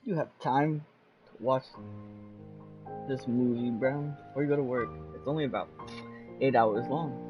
You have time to watch this movie, Brown, before you go to work. It's only about 8 hours long.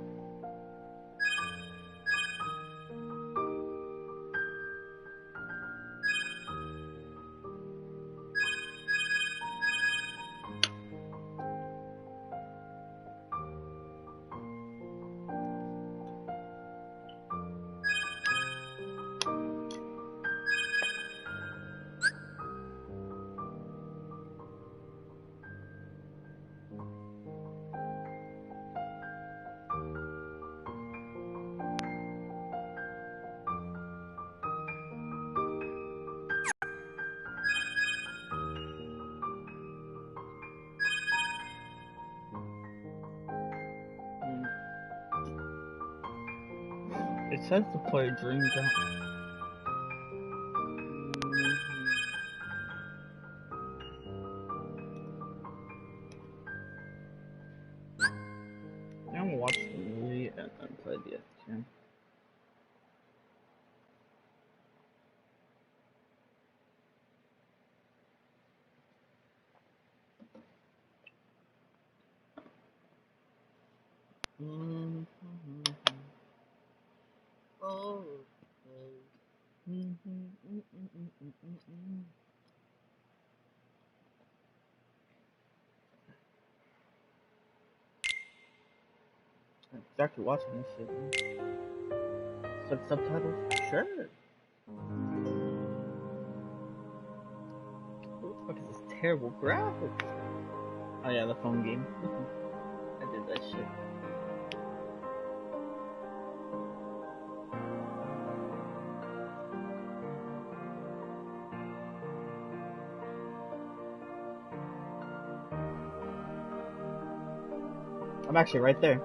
It says to play Dream Jump. I'm gonna watch the movie and then play the game. Oh. I'm exactly watching this shit. Subtitles? Sure. What the fuck is this terrible graphics? Oh yeah, the phone game. I did that shit. I'm actually right there.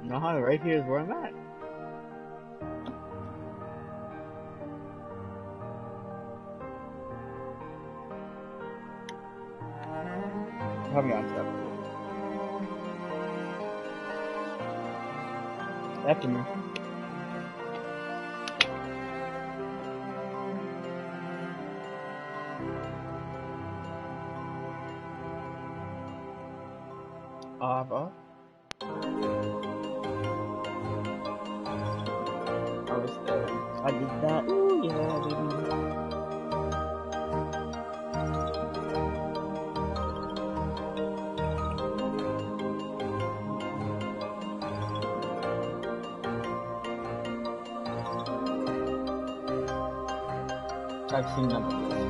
No, right here is where I'm at. Help me on step. After me. Ava. I was there. I did that. Ooh, yeah, baby. I've seen none of this.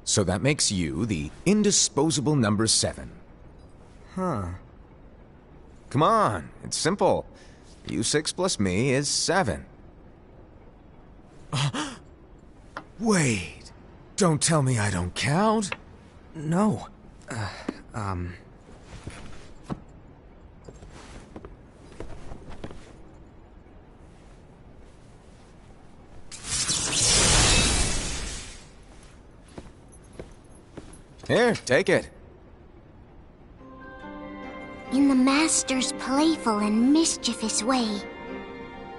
So that makes you the indisposable number 7. Huh. Come on, it's simple. U6 plus me is 7. Wait, don't tell me I don't count. No. Here, take it. In the master's playful and mischievous way,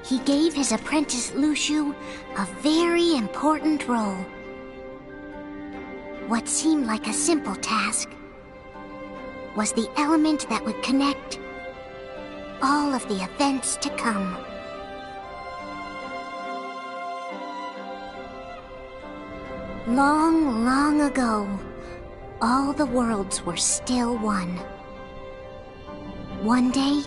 he gave his apprentice Lushu a very important role. What seemed like a simple task was the element that would connect all of the events to come. Long, long ago, all the worlds were still one. One day,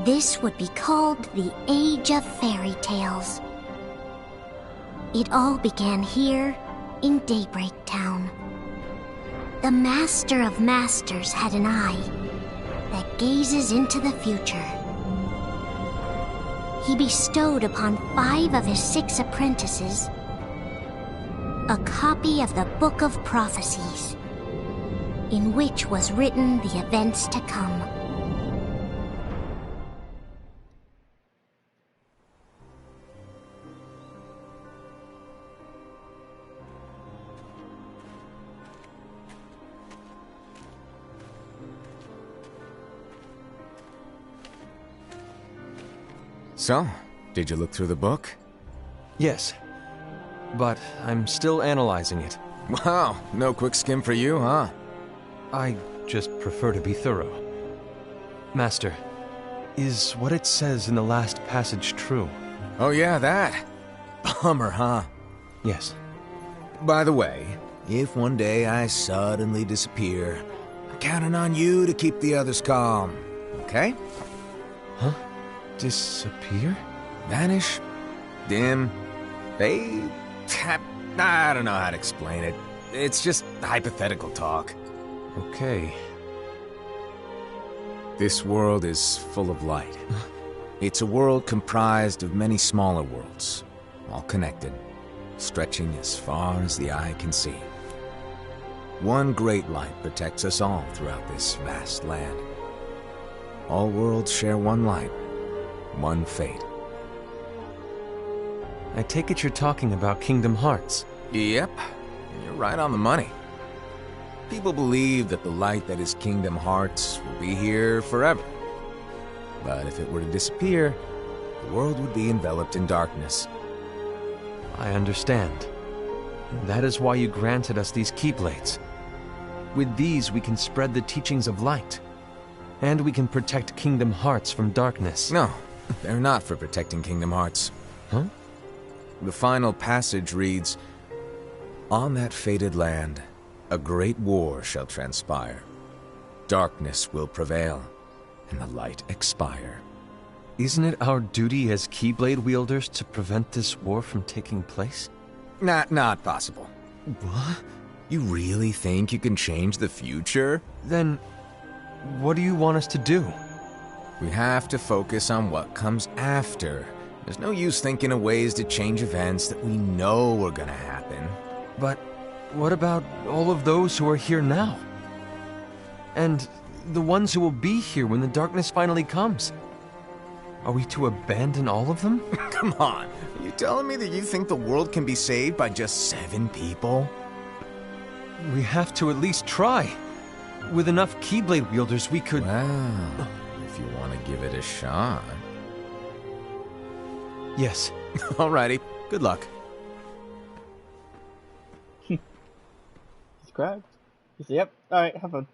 this would be called the Age of Fairy Tales. It all began here in Daybreak Town. The Master of Masters had an eye that gazes into the future. He bestowed upon 5 of his 6 apprentices a copy of the Book of Prophecies, in which was written the events to come. So, did you look through the book? Yes. But I'm still analyzing it. Wow, no quick skim for you, huh? I just prefer to be thorough. Master, is what it says in the last passage true? Oh yeah, that. Bummer, huh? Yes. By the way, if one day I suddenly disappear, I'm counting on you to keep the others calm, okay? Huh? Disappear? Vanish? Dim? Fade? I don't know how to explain it. It's just hypothetical talk. Okay. This world is full of light. It's a world comprised of many smaller worlds, all connected, stretching as far as the eye can see. One great light protects us all throughout this vast land. All worlds share one light, one fate. I take it you're talking about Kingdom Hearts. Yep, you're right on the money. People believe that the light that is Kingdom Hearts will be here forever. But if it were to disappear, the world would be enveloped in darkness. I understand. That is why you granted us these Keyblades. With these, we can spread the teachings of light. And we can protect Kingdom Hearts from darkness. No, they're not for protecting Kingdom Hearts. Huh? The final passage reads, "On that fated land, a great war shall transpire. Darkness will prevail, and the light expire." Isn't it our duty as Keyblade wielders to prevent this war from taking place? Not possible. What? You really think you can change the future? Then, what do you want us to do? We have to focus on what comes after. There's no use thinking of ways to change events that we know are gonna happen. But what about all of those who are here now? And the ones who will be here when the darkness finally comes? Are we to abandon all of them? Come on, are you telling me that you think the world can be saved by just 7 people? We have to at least try. With enough Keyblade wielders, we could... Well, if you want to give it a shot. Yes. Alrighty, good luck. Subscribe. He said, yep. Alright, have fun.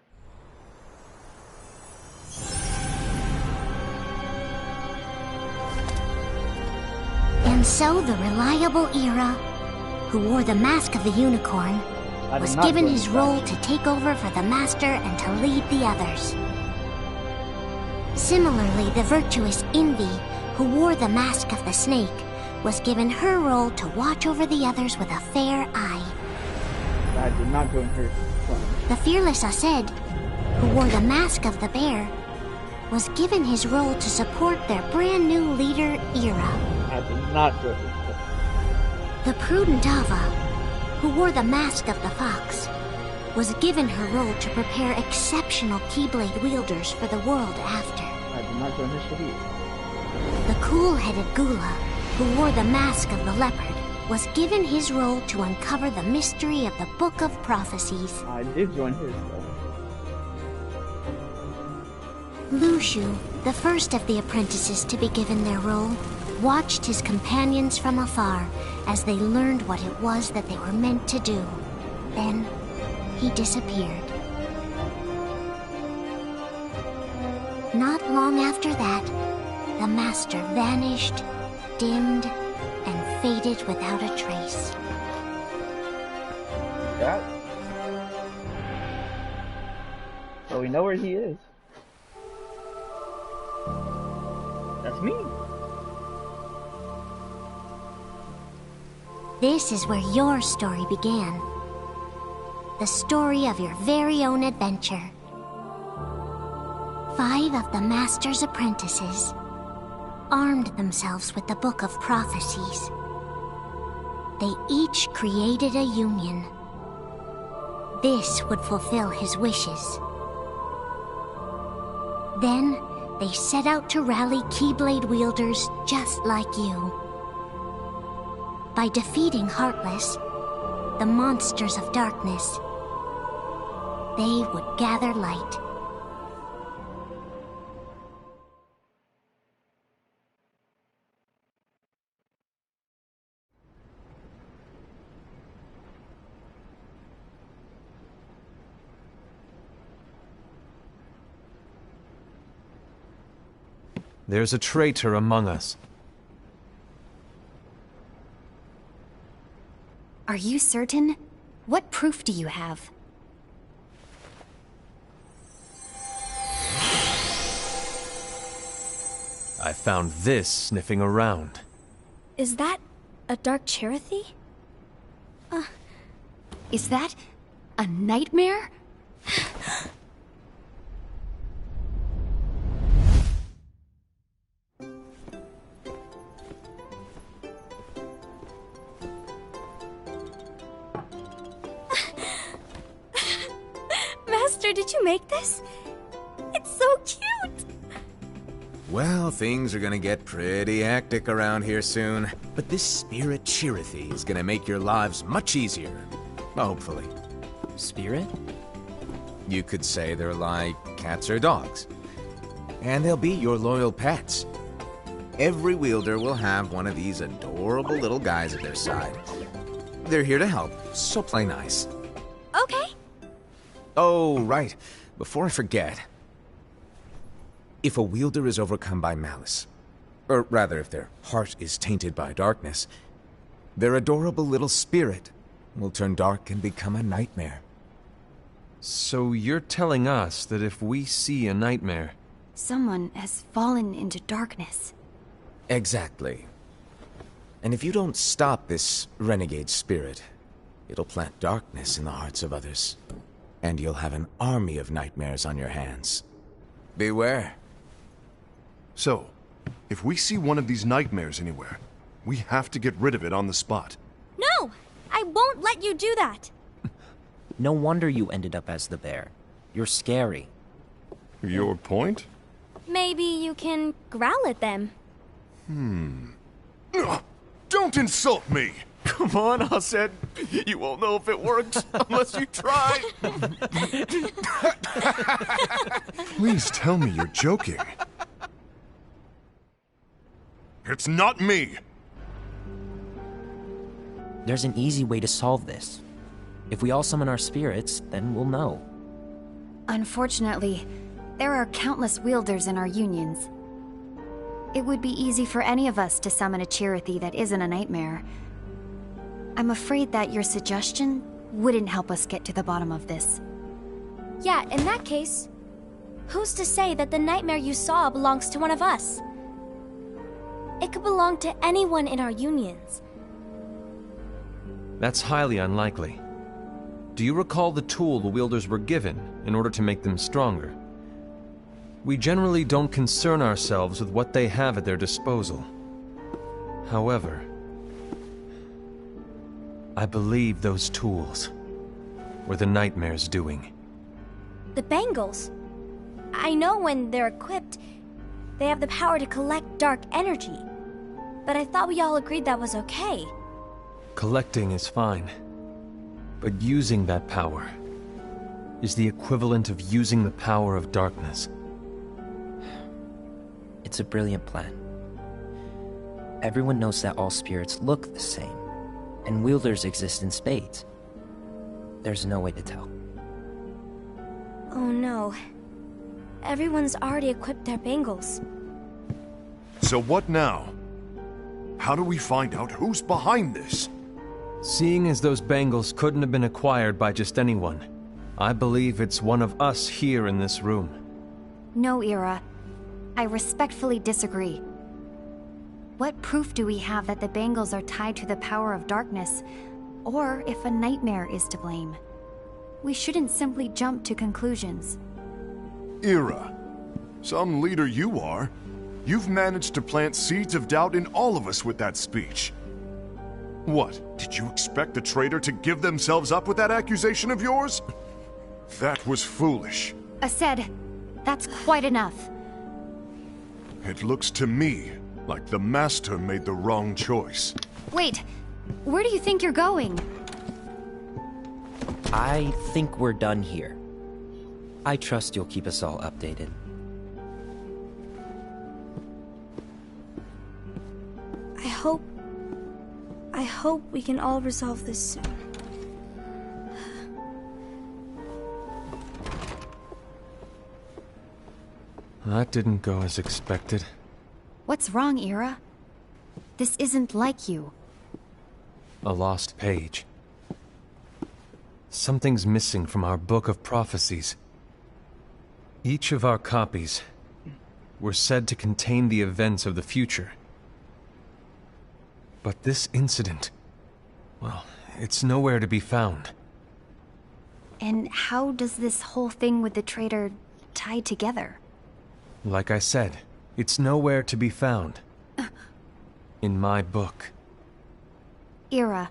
And so the reliable Era, who wore the mask of the unicorn, was given his role to take over for the Master and to lead the others. Similarly, the virtuous Envy, who wore the mask of the snake, was given her role to watch over the others with a fair eye. I did not join her fun. The fearless Aced, who wore the mask of the bear, was given his role to support their brand new leader, Era. I did not join her fun. The prudent Ava, who wore the mask of the fox, was given her role to prepare exceptional Keyblade wielders for the world after. I did not join her shit either. The cool-headed Gula, who wore the mask of the leopard, was given his role to uncover the mystery of the Book of Prophecies. I did join his though. Lushu, the first of the apprentices to be given their role, watched his companions from afar as they learned what it was that they were meant to do. Then, he disappeared. Not long after that, the master vanished, dimmed, and faded without a trace. That. So we know where he is. That's me. This is where your story began. The story of your very own adventure. 5 of the Master's apprentices armed themselves with the Book of Prophecies. They each created a union. This would fulfill his wishes. Then, they set out to rally Keyblade wielders just like you. By defeating Heartless, the monsters of darkness, they would gather light. There's a traitor among us. Are you certain? What proof do you have? I found this sniffing around. Is that a Dark Cherothy? Is that a nightmare? Master, did you make this? It's so cute! Well, things are gonna get pretty hectic around here soon. But this spirit Cherothy is gonna make your lives much easier. Hopefully. Spirit? You could say they're like cats or dogs. And they'll be your loyal pets. Every wielder will have one of these adorable little guys at their side. They're here to help, so play nice. Okay. Oh, right. Before I forget. If a wielder is overcome by malice, or rather if their heart is tainted by darkness, their adorable little spirit will turn dark and become a nightmare. So you're telling us that if we see a nightmare... Someone has fallen into darkness. Exactly. And if you don't stop this renegade spirit, it'll plant darkness in the hearts of others. And you'll have an army of nightmares on your hands. Beware. So, if we see one of these nightmares anywhere, we have to get rid of it on the spot. No! I won't let you do that! No wonder you ended up as the bear. You're scary. Your point? Maybe you can growl at them. Don't insult me! Come on, Hassan. You won't know if it works unless you try. Please tell me you're joking. It's not me! There's an easy way to solve this. If we all summon our spirits, then we'll know. Unfortunately, there are countless wielders in our unions. It would be easy for any of us to summon a Cherothy that isn't a nightmare. I'm afraid that your suggestion wouldn't help us get to the bottom of this. Yeah, in that case, who's to say that the nightmare you saw belongs to one of us? It could belong to anyone in our unions. That's highly unlikely. Do you recall the tool the wielders were given in order to make them stronger? We generally don't concern ourselves with what they have at their disposal. However, I believe those tools were the nightmare's doing. The bangles. I know when they're equipped, they have the power to collect dark energy. But I thought we all agreed that was okay. Collecting is fine, but using that power is the equivalent of using the power of darkness. It's a brilliant plan. Everyone knows that all spirits look the same, and wielders exist in spades. There's no way to tell. Oh no. Everyone's already equipped their bangles. So what now? How do we find out who's behind this? Seeing as those bangles couldn't have been acquired by just anyone, I believe it's one of us here in this room. No, Ira. I respectfully disagree. What proof do we have that the bangles are tied to the power of darkness, or if a nightmare is to blame? We shouldn't simply jump to conclusions. Ira, some leader you are. You've managed to plant seeds of doubt in all of us with that speech. What, did you expect the traitor to give themselves up with that accusation of yours? That was foolish. Aced, that's quite enough. It looks to me like the Master made the wrong choice. Wait, where do you think you're going? I think we're done here. I trust you'll keep us all updated. I hope we can all resolve this soon. That didn't go as expected. What's wrong, Ira? This isn't like you. A lost page. Something's missing from our book of prophecies. Each of our copies were said to contain the events of the future. But this incident, well, it's nowhere to be found. And how does this whole thing with the traitor tie together? Like I said, it's nowhere to be found. In my book. Ira,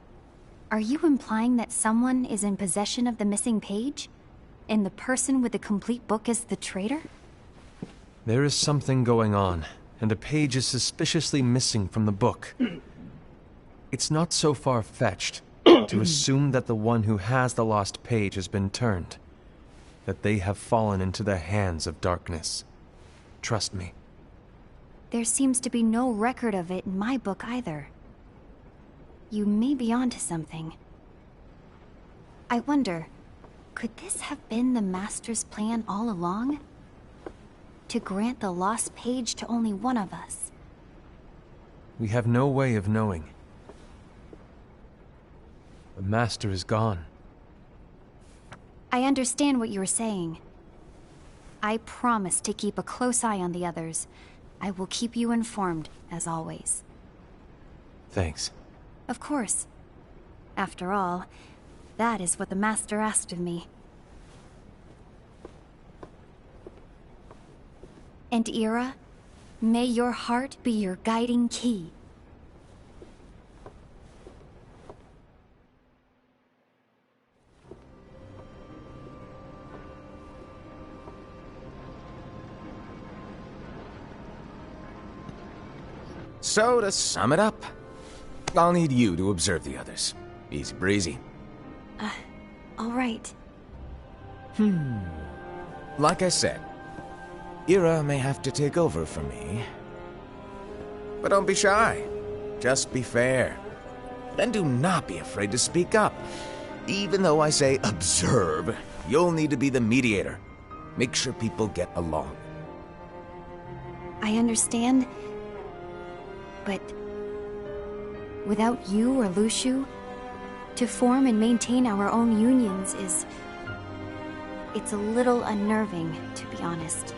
are you implying that someone is in possession of the missing page? And the person with the complete book is the traitor? There is something going on, and a page is suspiciously missing from the book. It's not so far-fetched to assume that the one who has the lost page has been turned, that they have fallen into the hands of darkness. Trust me. There seems to be no record of it in my book either. You may be onto something. I wonder, could this have been the Master's plan all along? To grant the lost page to only one of us? We have no way of knowing. The Master is gone. I understand what you're saying. I promise to keep a close eye on the others. I will keep you informed, as always. Thanks. Of course. After all, that is what the Master asked of me. And Ira, may your heart be your guiding key. So, to sum it up, I'll need you to observe the others. Easy breezy. All right. Like I said, Ira may have to take over for me. But don't be shy. Just be fair. And do not be afraid to speak up. Even though I say observe, you'll need to be the mediator. Make sure people get along. I understand. But without you or Luciu, to form and maintain our own unions is... it's a little unnerving, to be honest.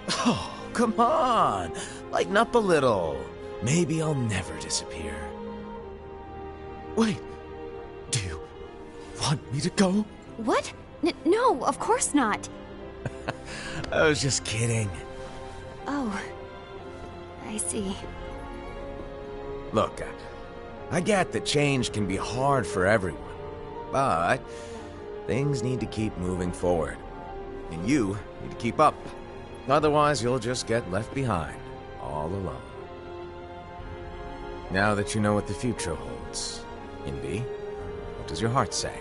Oh, come on! Lighten up a little. Maybe I'll never disappear. Wait, do you want me to go? What? No, of course not. I was just kidding. Oh, I see. Look, I get that change can be hard for everyone, but things need to keep moving forward. And you need to keep up. Otherwise, you'll just get left behind, all alone. Now that you know what the future holds, Invi, what does your heart say?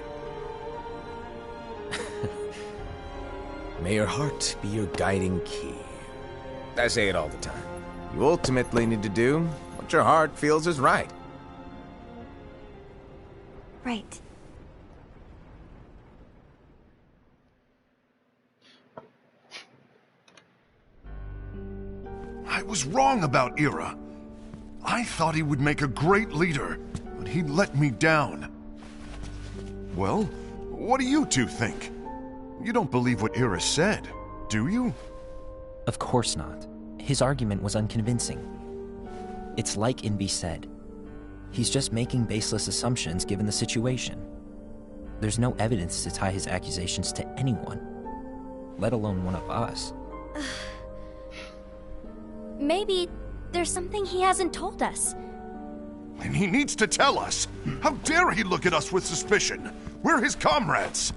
May your heart be your guiding key. I say it all the time. You ultimately need to do what your heart feels is right. Right. I was wrong about Ira. I thought he would make a great leader, but he let me down. Well, what do you two think? You don't believe what Ira said, do you? Of course not. His argument was unconvincing. It's like Invi said. He's just making baseless assumptions given the situation. There's no evidence to tie his accusations to anyone, let alone one of us. Maybe there's something he hasn't told us. And he needs to tell us. How dare he look at us with suspicion? We're his comrades.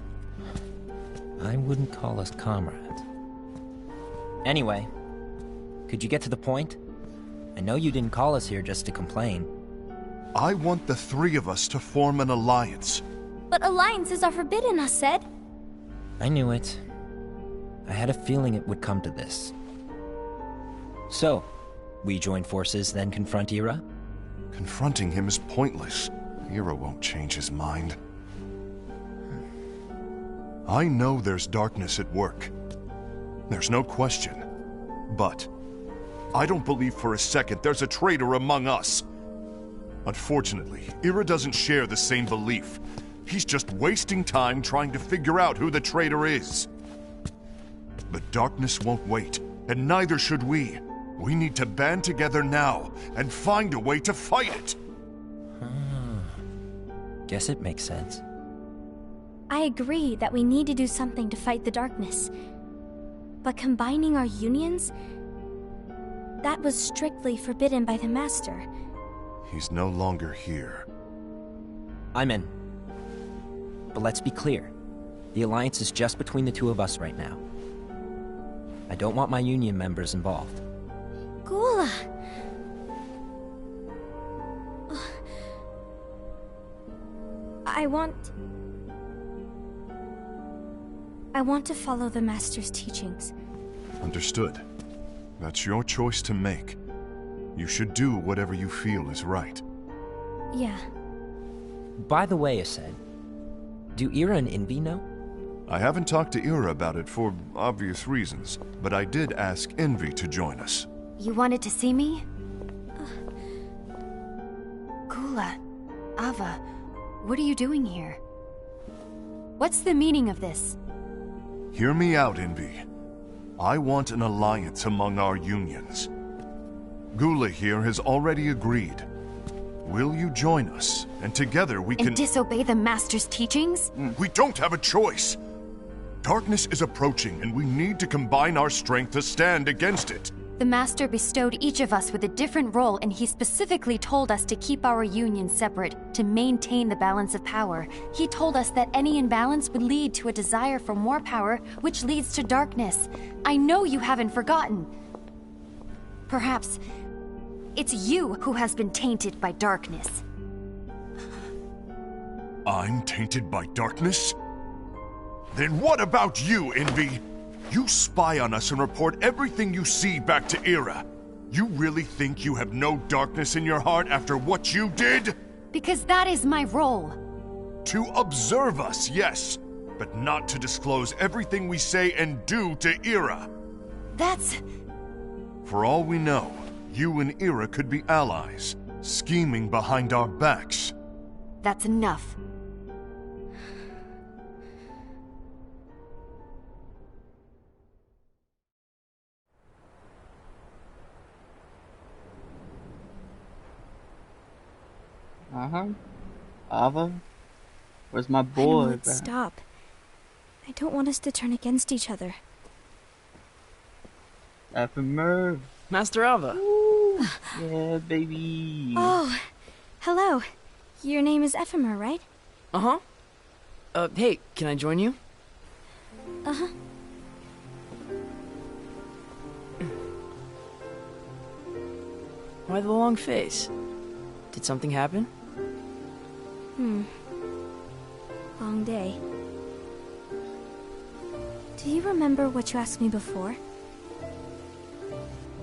I wouldn't call us comrades. Anyway, could you get to the point? I know you didn't call us here just to complain. I want the three of us to form an alliance. But alliances are forbidden, us said. I knew it. I had a feeling it would come to this. So, we join forces, then confront Ira? Confronting him is pointless. Ira won't change his mind. I know there's darkness at work. There's no question. But I don't believe for a second there's a traitor among us. Unfortunately, Ira doesn't share the same belief. He's just wasting time trying to figure out who the traitor is. But darkness won't wait, and neither should we. We need to band together now and find a way to fight it. Guess it makes sense. I agree that we need to do something to fight the darkness. But combining our unions? That was strictly forbidden by the Master. He's no longer here. I'm in. But let's be clear. The alliance is just between the two of us right now. I don't want my union members involved. Gula! I want to follow the Master's teachings. Understood. That's your choice to make. You should do whatever you feel is right. Yeah. By the way, Ased, do Ira and Invi know? I haven't talked to Ira about it for obvious reasons, but I did ask Envy to join us. You wanted to see me? Gula, Ava, what are you doing here? What's the meaning of this? Hear me out, Envy. I want an alliance among our unions. Gula here has already agreed. Will you join us? And together we can... And disobey the Master's teachings? We don't have a choice! Darkness is approaching, and we need to combine our strength to stand against it. The Master bestowed each of us with a different role, and he specifically told us to keep our union separate, to maintain the balance of power. He told us that any imbalance would lead to a desire for more power, which leads to darkness. I know you haven't forgotten. Perhaps it's you who has been tainted by darkness. I'm tainted by darkness? Then what about you, Envy? You spy on us and report everything you see back to Ira. You really think you have no darkness in your heart after what you did? Because that is my role. To observe us, yes, but not to disclose everything we say and do to Ira. That's... For all we know, you and Ira could be allies, scheming behind our backs. That's enough. Ava? Where's my I boy, know it's bruh? stop. I don't want us to turn against each other. F and Merv. Master Ava. Yeah, baby. Oh, hello. Your name is Ephemer, right? Uh-huh. Hey, can I join you? Uh-huh. Why the long face? Did something happen? Long day. Do you remember what you asked me before?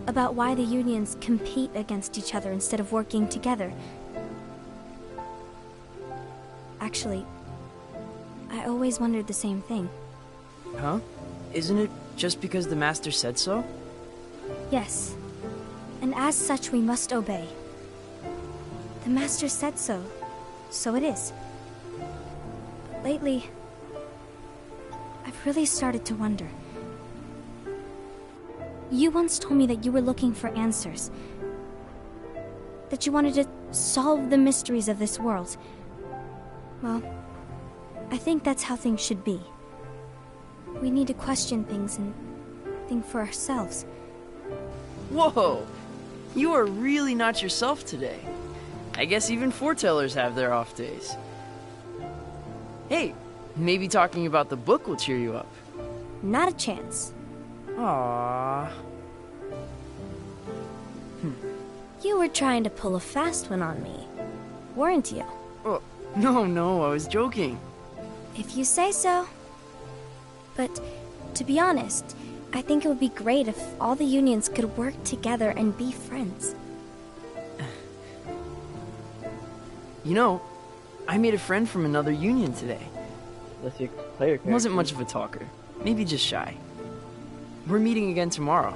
About why the unions compete against each other instead of working together. Actually, I always wondered the same thing. Huh? Isn't it just because the Master said so? Yes. And as such, we must obey. The Master said so, so it is. But lately, I've really started to wonder. You once told me that you were looking for answers. That you wanted to solve the mysteries of this world. Well, I think that's how things should be. We need to question things and think for ourselves. Whoa! You are really not yourself today. I guess even foretellers have their off days. Hey, maybe talking about the book will cheer you up. Not a chance. Aww. You were trying to pull a fast one on me, weren't you? Oh, no, I was joking. If you say so. But, to be honest, I think it would be great if all the unions could work together and be friends. You know, I made a friend from another union today. Let's see player character. Wasn't much of a talker. Maybe just shy. We're meeting again tomorrow.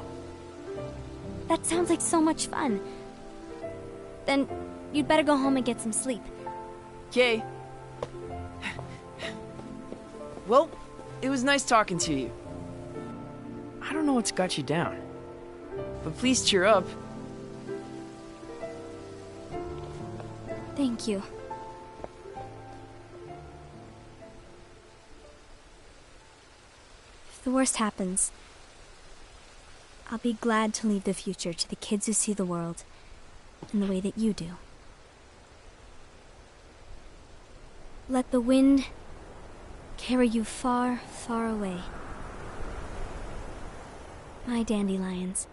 That sounds like so much fun. Then, you'd better go home and get some sleep. Okay. Well, it was nice talking to you. I don't know what's got you down. But please cheer up. Thank you. If the worst happens, I'll be glad to leave the future to the kids who see the world in the way that you do. Let the wind carry you far, far away. My dandelions.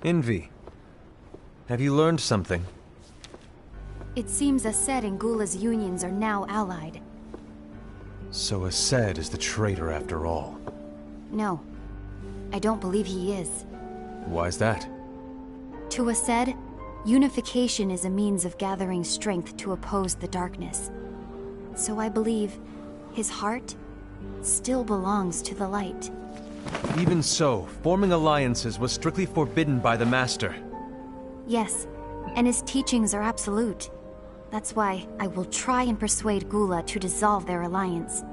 Envy, have you learned something? It seems Ased and Gula's unions are now allied. So Ased is the traitor after all. No, I don't believe he is. Why's that? To Ased, unification is a means of gathering strength to oppose the darkness. So I believe his heart still belongs to the light. Even so, forming alliances was strictly forbidden by the Master. Yes, and his teachings are absolute. That's why I will try and persuade Gula to dissolve their alliance.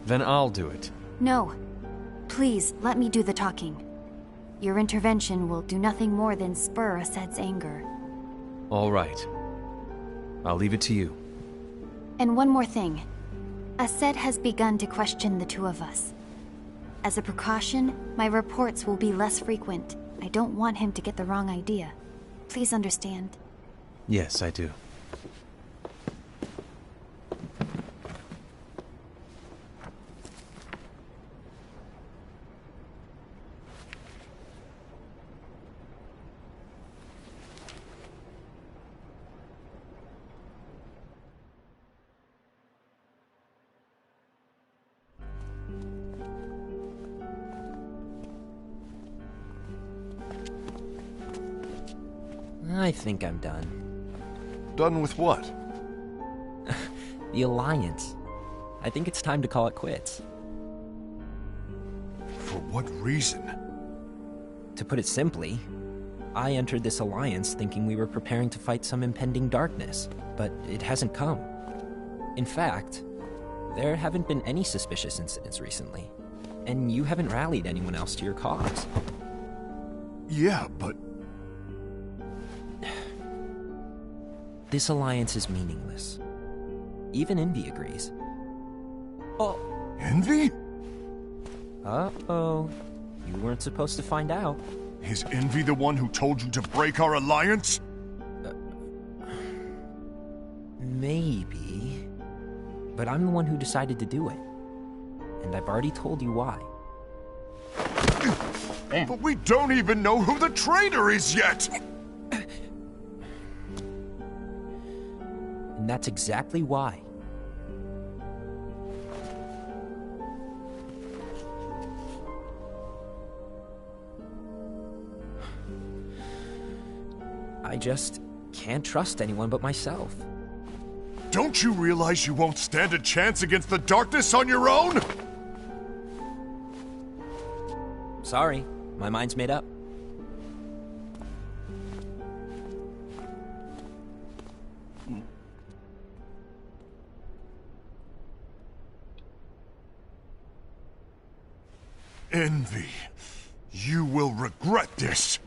Then I'll do it. No. Please, let me do the talking. Your intervention will do nothing more than spur Ased's anger. All right. I'll leave it to you. And one more thing. Ased has begun to question the two of us. As a precaution, my reports will be less frequent. I don't want him to get the wrong idea. Please understand. Yes, I do. I think I'm done. Done with what? The Alliance. I think it's time to call it quits. For what reason? To put it simply, I entered this alliance thinking we were preparing to fight some impending darkness, but it hasn't come. In fact, there haven't been any suspicious incidents recently, and you haven't rallied anyone else to your cause. Yeah, but... This alliance is meaningless. Even Envy agrees. Oh. Envy? Uh-oh. You weren't supposed to find out. Is Envy the one who told you to break our alliance? Maybe. But I'm the one who decided to do it. And I've already told you why. Damn. But we don't even know who the traitor is yet! And that's exactly why. I just can't trust anyone but myself. Don't you realize you won't stand a chance against the darkness on your own? Sorry, my mind's made up. Envy. You will regret this.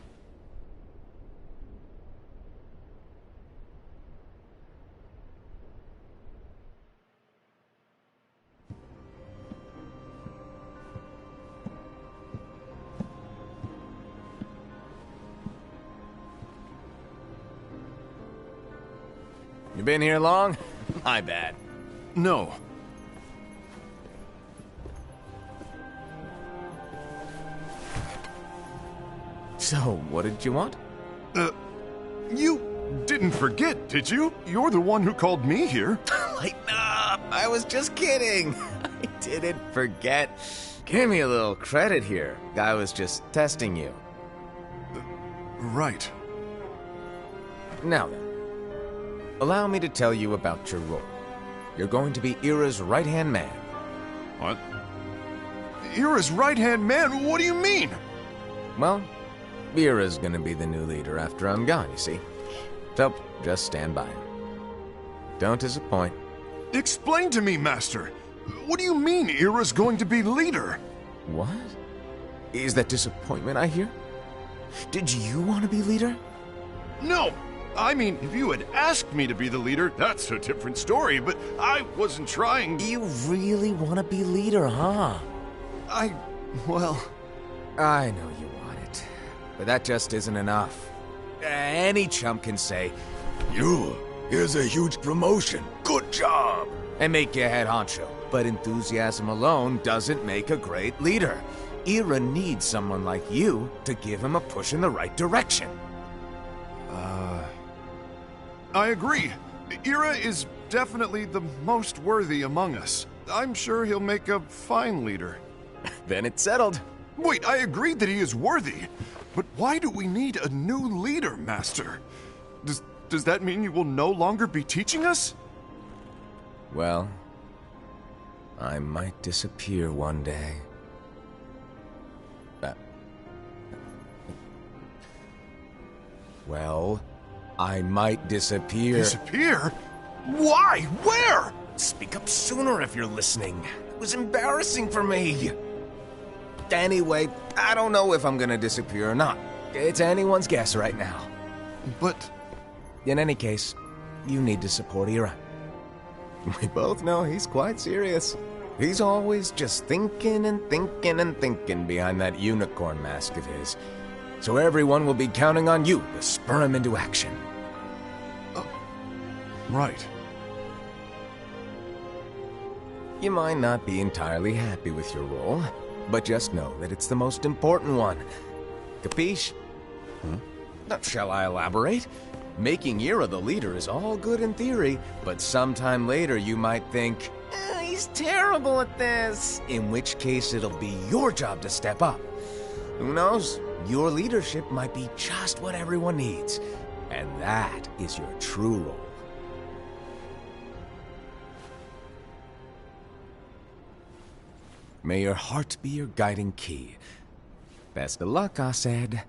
You been here long? My bad. No. So, what did you want? You didn't forget, did you? You're the one who called me here. Lighten up! I was just kidding. I didn't forget. Give me a little credit here. I was just testing you. Right. Now then, allow me to tell you about your role. You're going to be Ira's right-hand man. What? Ira's right-hand man? What do you mean? Well, Ira's gonna be the new leader after I'm gone, you see. So, just stand by. Don't disappoint. Explain to me, Master. What do you mean Ira's going to be leader? What? Is that disappointment I hear? Did you want to be leader? No! I mean, if you had asked me to be the leader, that's a different story, but I wasn't trying. You really want to be leader, huh? Well... I know you want it, but that just isn't enough. Any chump can say, here's a huge promotion, good job, and make you head honcho. But enthusiasm alone doesn't make a great leader. Ira needs someone like you to give him a push in the right direction. I agree. Ira is definitely the most worthy among us. I'm sure he'll make a fine leader. Then it's settled. Wait, I agreed that he is worthy. But why do we need a new leader, Master? Does that mean you will no longer be teaching us? Well, I might disappear one day. Well, I might disappear. Disappear? Why? Where? Speak up sooner if you're listening. It was embarrassing for me. Anyway, I don't know if I'm gonna disappear or not. It's anyone's guess right now. But... In any case, you need to support Ira. We both know he's quite serious. He's always just thinking and thinking and thinking behind that unicorn mask of his. So everyone will be counting on you to spur him into action. Right. You might not be entirely happy with your role, but just know that it's the most important one. Capiche? Shall I elaborate? Making Ira the leader is all good in theory, but sometime later you might think, he's terrible at this. In which case it'll be your job to step up. Who knows? Your leadership might be just what everyone needs. And that is your true role. May your heart be your guiding key. Best of luck, I said.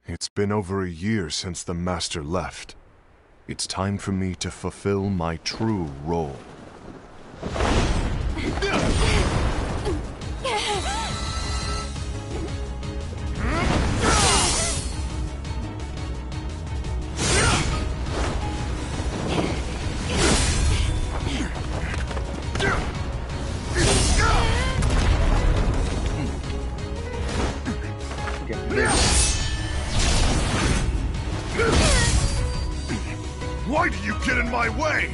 It's been over a year since the Master left. It's time for me to fulfill my true role. Why do you get in my way?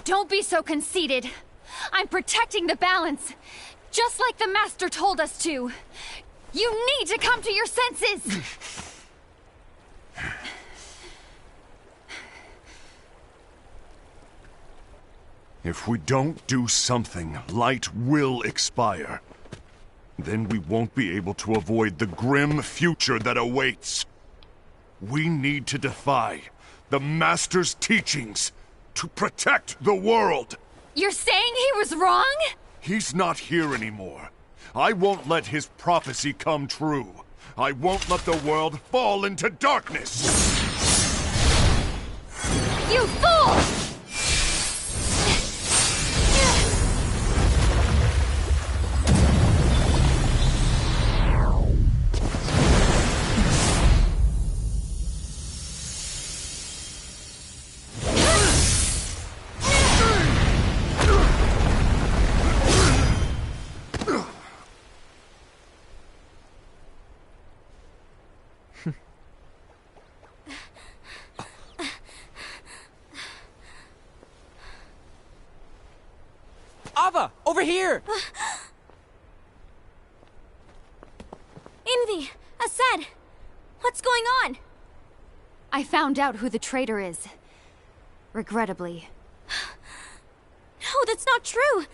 Don't be so conceited. I'm protecting the balance, just like the Master told us to. You need to come to your senses! If we don't do something, light will expire. Then we won't be able to avoid the grim future that awaits. We need to defy the Master's teachings to protect the world. You're saying he was wrong? He's not here anymore. I won't let his prophecy come true. I won't let the world fall into darkness. You fool! Ava, over here! Envy! Asad! What's going on? I found out who the traitor is. Regrettably. No, that's not true!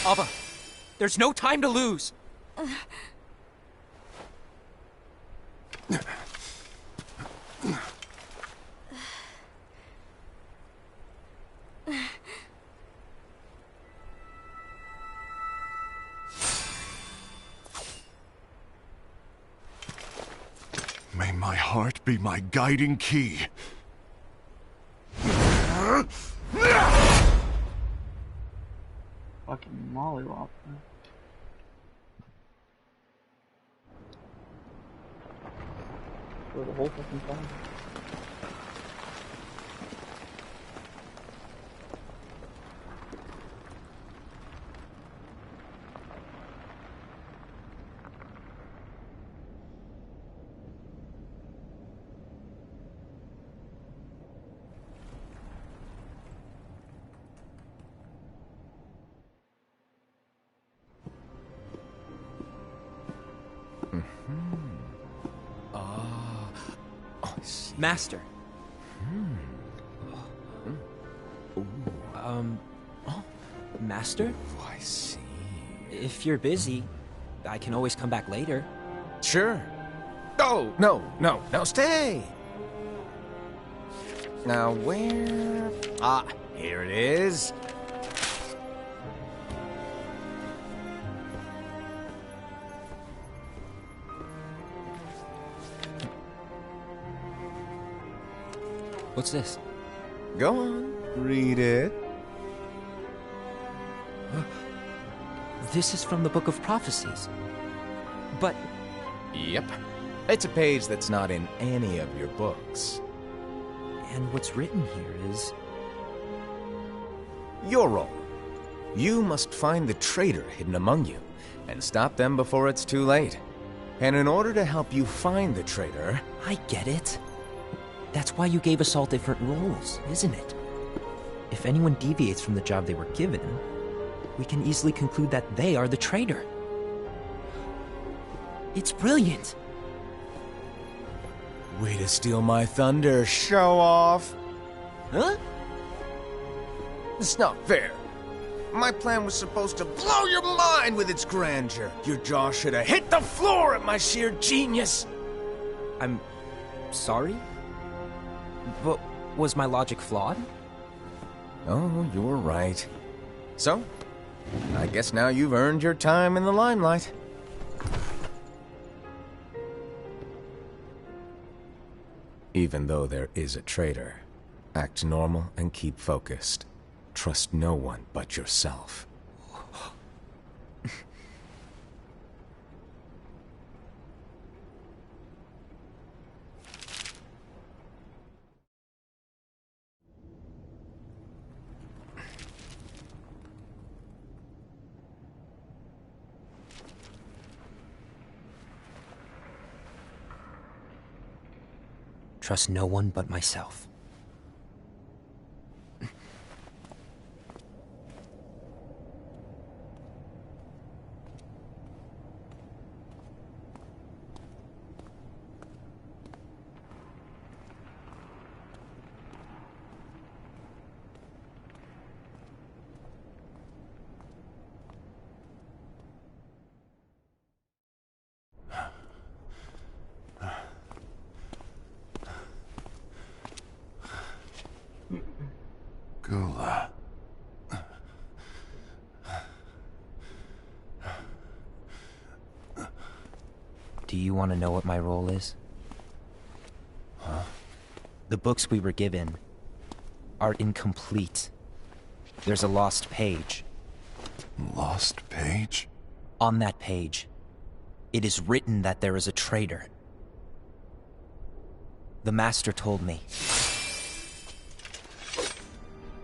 Ava, there's no time to lose! May my heart be my guiding key. Fucking mollywop. For the whole fucking time. Master. Master? Oh, I see. If you're busy, I can always come back later. Sure. Oh, no, stay! Now where... Ah, here it is. What's this? Go on, read it. This is from the Book of Prophecies. But Yep. It's a page that's not in any of your books. and what's written here is... Your role. You must find the traitor hidden among you, and stop them before it's too late. And in order to help you find the traitor... I get it. That's why you gave us all different roles, isn't it? If anyone deviates from the job they were given, we can easily conclude that they are the traitor. It's brilliant. Way to steal my thunder, show off! Huh? It's not fair. My plan was supposed to blow your mind with its grandeur. Your jaw should have hit the floor at my sheer genius. I'm sorry? But was my logic flawed? Oh, you're right. So, I guess now you've earned your time in the limelight. Even though there is a traitor, act normal and keep focused. Trust no one but yourself. Trust no one but myself. Gula. Do you want to know what my role is? Huh? The books we were given are incomplete. There's a lost page. Lost page? On that page, it is written that there is a traitor. The Master told me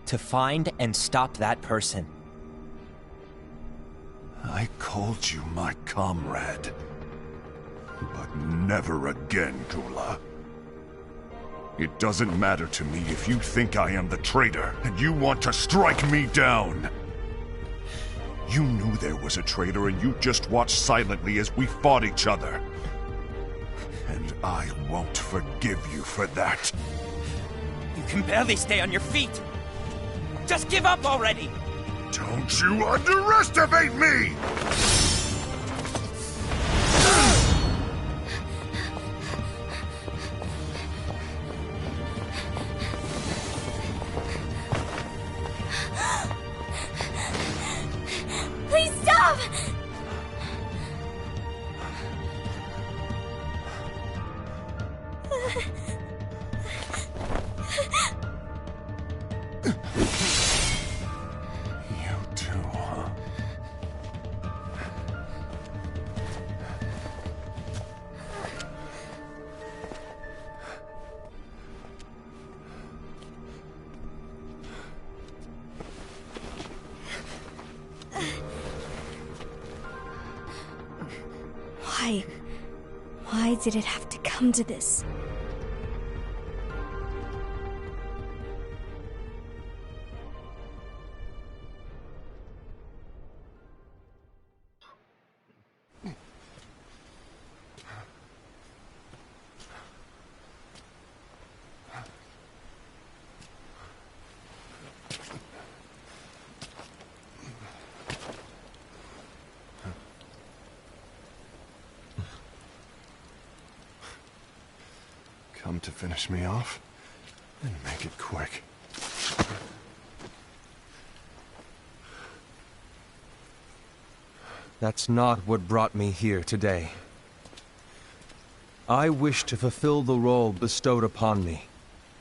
to find and stop that person. I called you my comrade. But never again, Gula. It doesn't matter to me if you think I am the traitor, and you want to strike me down. You knew there was a traitor, and you just watched silently as we fought each other. And I won't forgive you for that. You can barely stay on your feet. Just give up already! Don't you underestimate me! Please stop! You too, huh? Why? Why did it have to come to this? Come to finish me off? Then make it quick. That's not what brought me here today. I wish to fulfill the role bestowed upon me.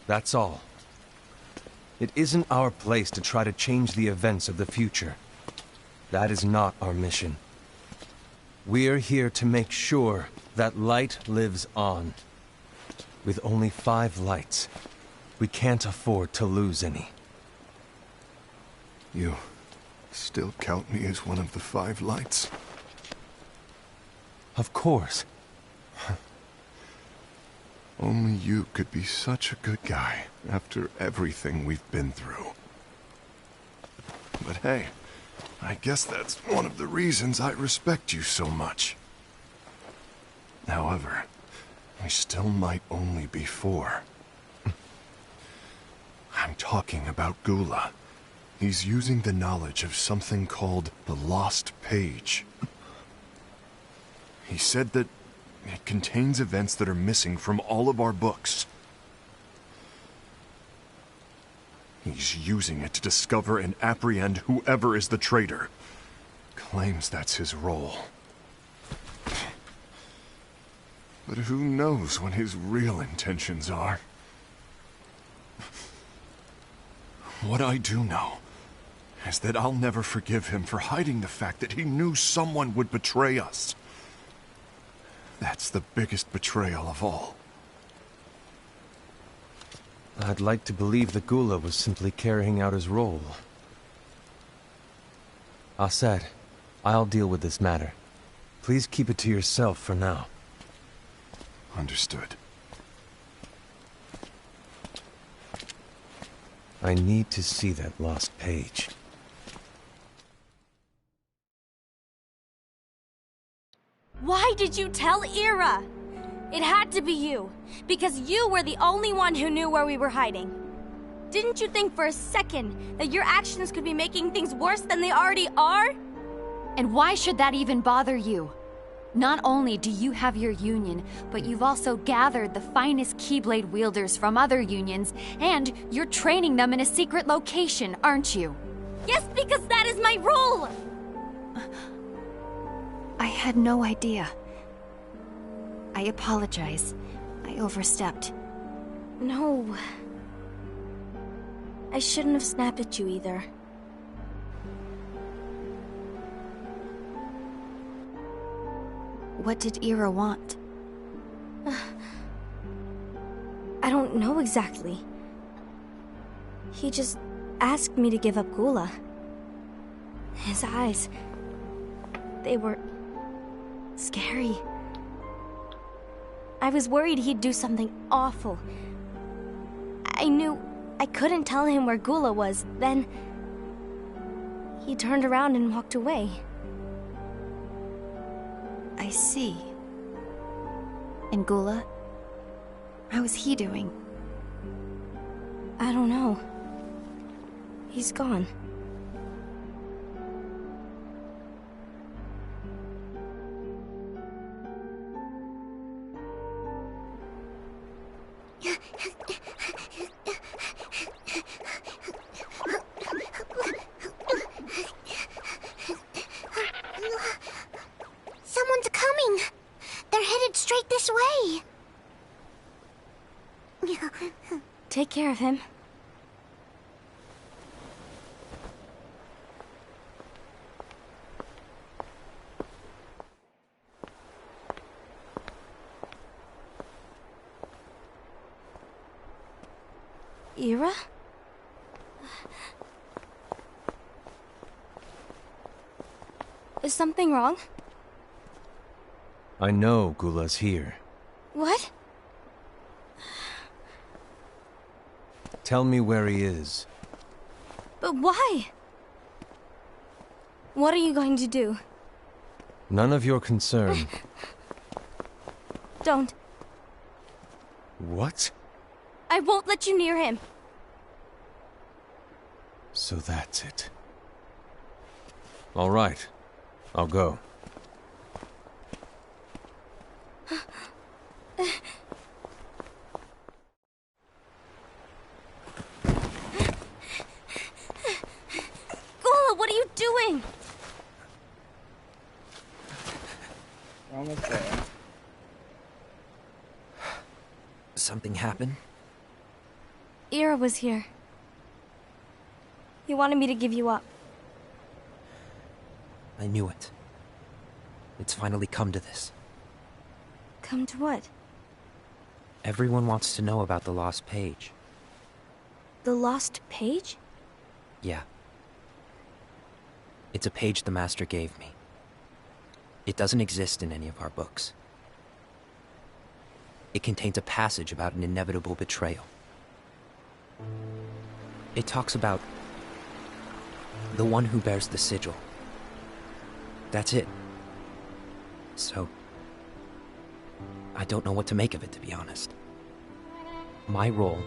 That's all. It isn't our place to try to change the events of the future. That is not our mission. We're here to make sure that light lives on. With only 5 lights, we can't afford to lose any. You still count me as one of the 5 lights? Of course. Only you could be such a good guy after everything we've been through. But hey, I guess that's one of the reasons I respect you so much. However, we still might only be 4. I'm talking about Gula. He's using the knowledge of something called the Lost Page. He said that it contains events that are missing from all of our books. He's using it to discover and apprehend whoever is the traitor. Claims that's his role. But who knows what his real intentions are? What I do know is that I'll never forgive him for hiding the fact that he knew someone would betray us. That's the biggest betrayal of all. I'd like to believe that Gula was simply carrying out his role. Aset, I'll deal with this matter. Please keep it to yourself for now. Understood. I need to see that lost page. Why did you tell Ira? It had to be you, because you were the only one who knew where we were hiding. Didn't you think for a second that your actions could be making things worse than they already are? And why should that even bother you? Not only do you have your union, but you've also gathered the finest Keyblade wielders from other unions, and you're training them in a secret location, aren't you? Yes, because that is my role! I had no idea. I apologize. I overstepped. No. I shouldn't have snapped at you either. What did Ira want? I don't know exactly. He just asked me to give up Gula. His eyes... they were... scary. I was worried he'd do something awful. I knew I couldn't tell him where Gula was. Then... he turned around and walked away. I see. And Gula? How is he doing? I don't know. He's gone. Someone's coming! They're headed straight this way! Take care of him. Ira? Is something wrong? I know Gula's here. What? Tell me where he is. But why? What are you going to do? None of your concern. Don't. What? I won't let you near him. So that's it. All right. I'll go. Gula, what are you doing? We're almost there. Something happened? Ira was here. He wanted me to give you up. I knew it. It's finally come to this. Come to what? Everyone wants to know about the lost page. The lost page? Yeah. It's a page the Master gave me. It doesn't exist in any of our books. It contains a passage about an inevitable betrayal. It talks about the one who bears the sigil. That's it. So, I don't know what to make of it, to be honest. My role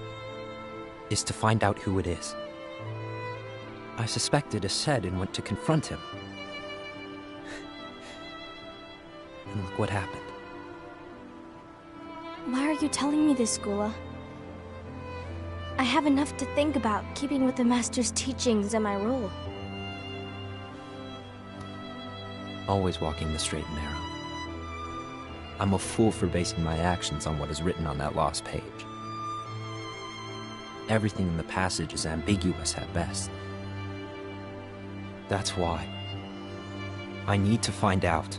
is to find out who it is. I suspected Ased and went to confront him. And look what happened. Why are you telling me this, Gula? I have enough to think about, keeping with the Master's teachings and my role. Always walking the straight and narrow. I'm a fool for basing my actions on what is written on that lost page. Everything in the passage is ambiguous at best. That's why I need to find out.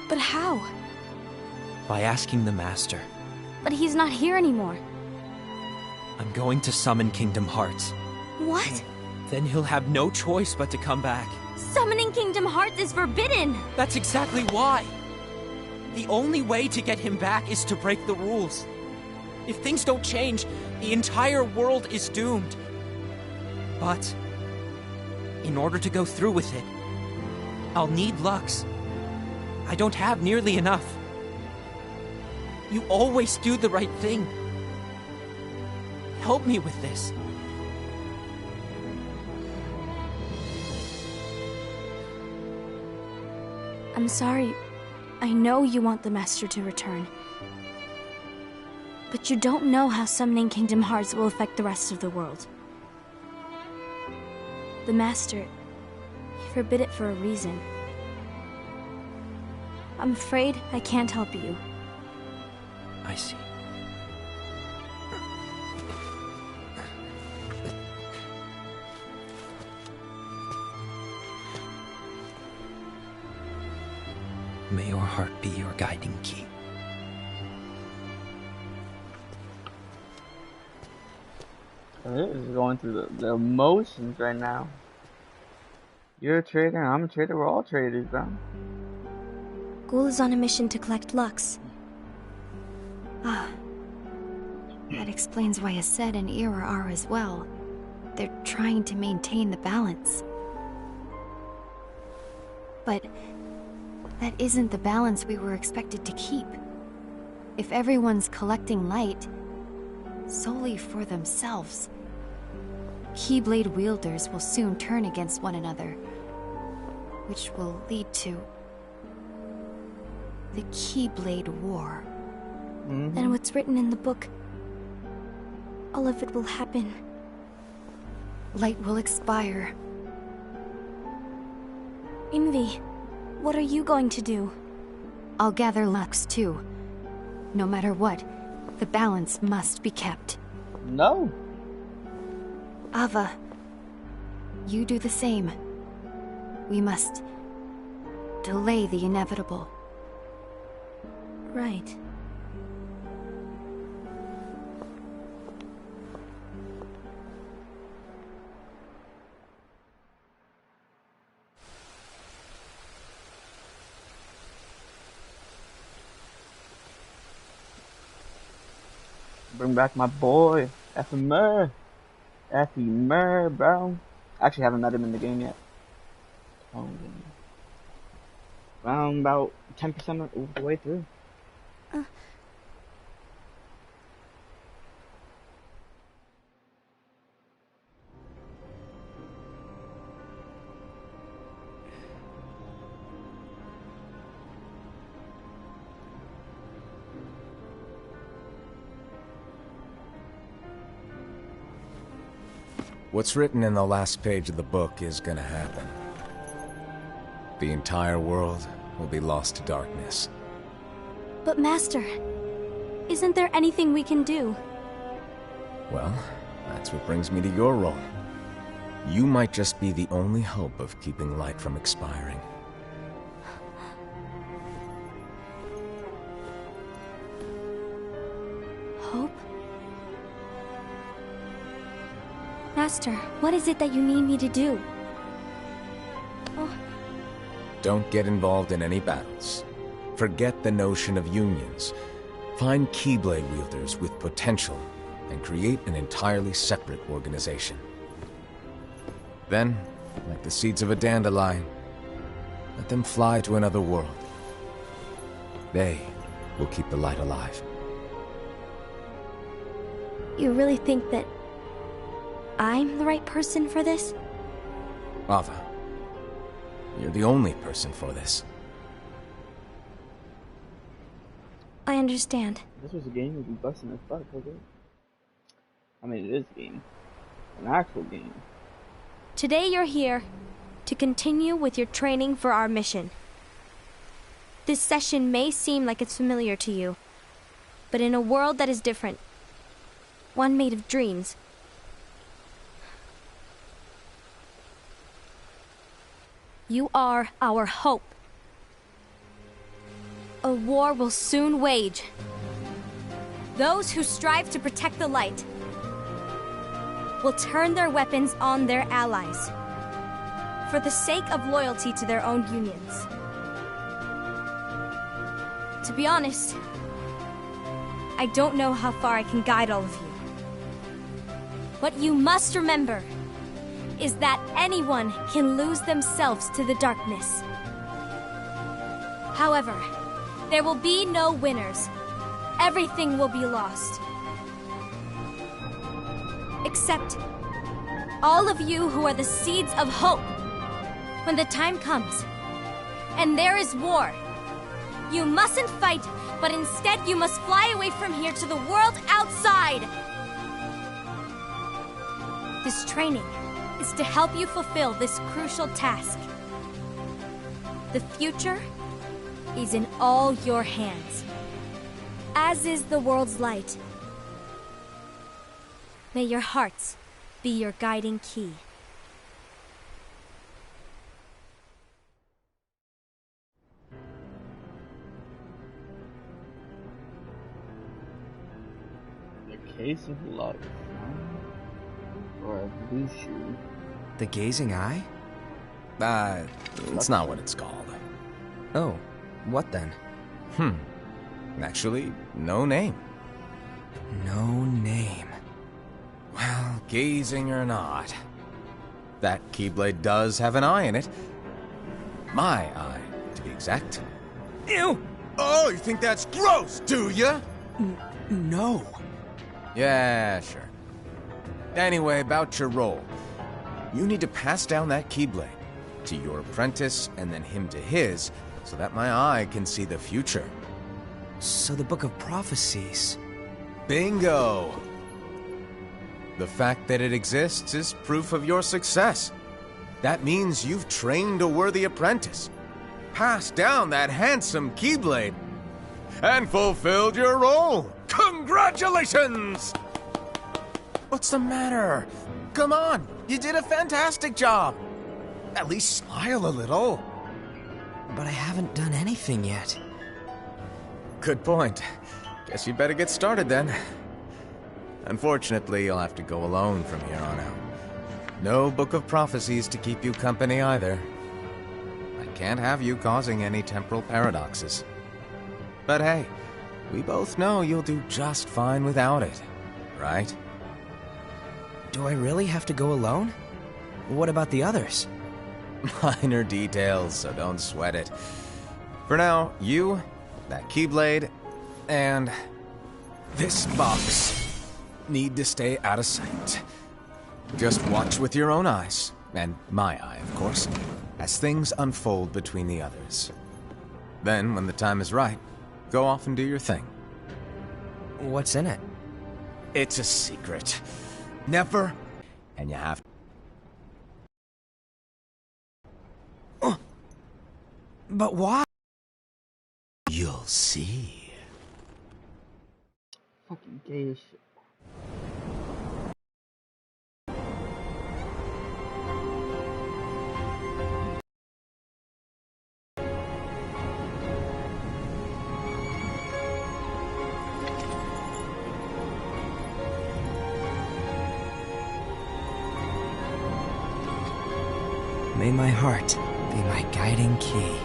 But how? By asking the Master. But he's not here anymore. I'm going to summon Kingdom Hearts. What? Then he'll have no choice but to come back. Summoning Kingdom Hearts is forbidden! That's exactly why! The only way to get him back is to break the rules. If things don't change, the entire world is doomed. But, in order to go through with it, I'll need Lux. I don't have nearly enough. You always do the right thing. Help me with this. I'm sorry. I know you want the Master to return. But you don't know how summoning Kingdom Hearts will affect the rest of the world. The Master, he forbid it for a reason. I'm afraid I can't help you. I see. May your heart be your guiding key. This is going through the emotions right now. You're a trader, I'm a trader, we're all traders, bro. Ghoul is on a mission to collect Lux. Ah. That explains why Aced and Ira are as well. They're trying to maintain the balance. But that isn't the balance we were expected to keep. If everyone's collecting light solely for themselves, Keyblade wielders will soon turn against one another, which will lead to the Keyblade War. Then what's written in the book, all of it will happen. Light will expire. Envy, what are you going to do? I'll gather Lux too. No matter what, the balance must be kept. No. Ava, you do the same. We must delay the inevitable. Right. Bring back my boy, Ephemer. Ephemer, bro. I actually haven't met him in the game yet. Around about 10% of the way through. What's written in the last page of the book is gonna happen. The entire world will be lost to darkness. But Master, isn't there anything we can do? Well, that's what brings me to your role. You might just be the only hope of keeping light from expiring. Hope? Master, what is it that you need me to do? Oh. Don't get involved in any battles. Forget the notion of unions. Find Keyblade wielders with potential and create an entirely separate organization. Then, like the seeds of a dandelion, let them fly to another world. They will keep the light alive. You really think that I'm the right person for this? Ava, you're the only person for this. I understand. If this was a game, we'd be busting his butt, okay? I mean, it is a game. An actual game. Today you're here to continue with your training for our mission. This session may seem like it's familiar to you, but in a world that is different, one made of dreams, you are our hope. A war will soon wage. Those who strive to protect the light will turn their weapons on their allies for the sake of loyalty to their own unions. To be honest, I don't know how far I can guide all of you. What you must remember is that anyone can lose themselves to the darkness. However, there will be no winners. Everything will be lost. Except all of you who are the seeds of hope. When the time comes, and there is war, You mustn't fight, but instead you must fly away from here to the world outside! This training is to help you fulfill this crucial task. The future is in all your hands, as is the world's light. May your hearts be your guiding key. The case of life, huh? Or a blue shoe. The gazing eye? It's not what it's called. Oh, what then? Actually, no name. No name. Well, gazing or not, that Keyblade does have an eye in it. My eye, to be exact. Ew! Oh, you think that's gross, do ya? No. Yeah, sure. Anyway, about your role. You need to pass down that Keyblade to your apprentice and then him to his, so that my eye can see the future. So the Book of Prophecies. Bingo! The fact that it exists is proof of your success. That means you've trained a worthy apprentice, passed down that handsome Keyblade, and fulfilled your role. Congratulations! What's the matter? Come on, you did a fantastic job. At least smile a little. But I haven't done anything yet. Good point. Guess you better get started then. Unfortunately, you'll have to go alone from here on out. No Book of Prophecies to keep you company either. I can't have you causing any temporal paradoxes. But hey, we both know you'll do just fine without it, right? Do I really have to go alone? What about the others? Minor details, so don't sweat it. For now, you, that Keyblade, and this box need to stay out of sight. Just watch with your own eyes, and my eye, of course, as things unfold between the others. Then, when the time is right, go off and do your thing. What's in it? It's a secret. Never, and you have to. But why? You'll see. Fucking gay as shit. May my heart be my guiding key.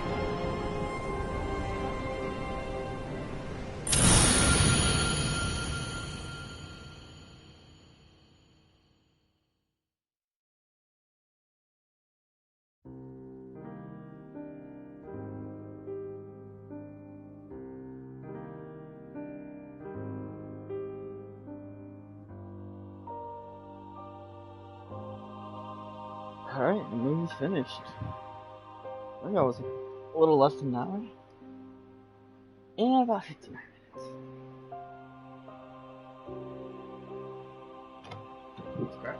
Alright, the movie's finished. I think I was a little less than an hour. And about 59 minutes. Oops, crap.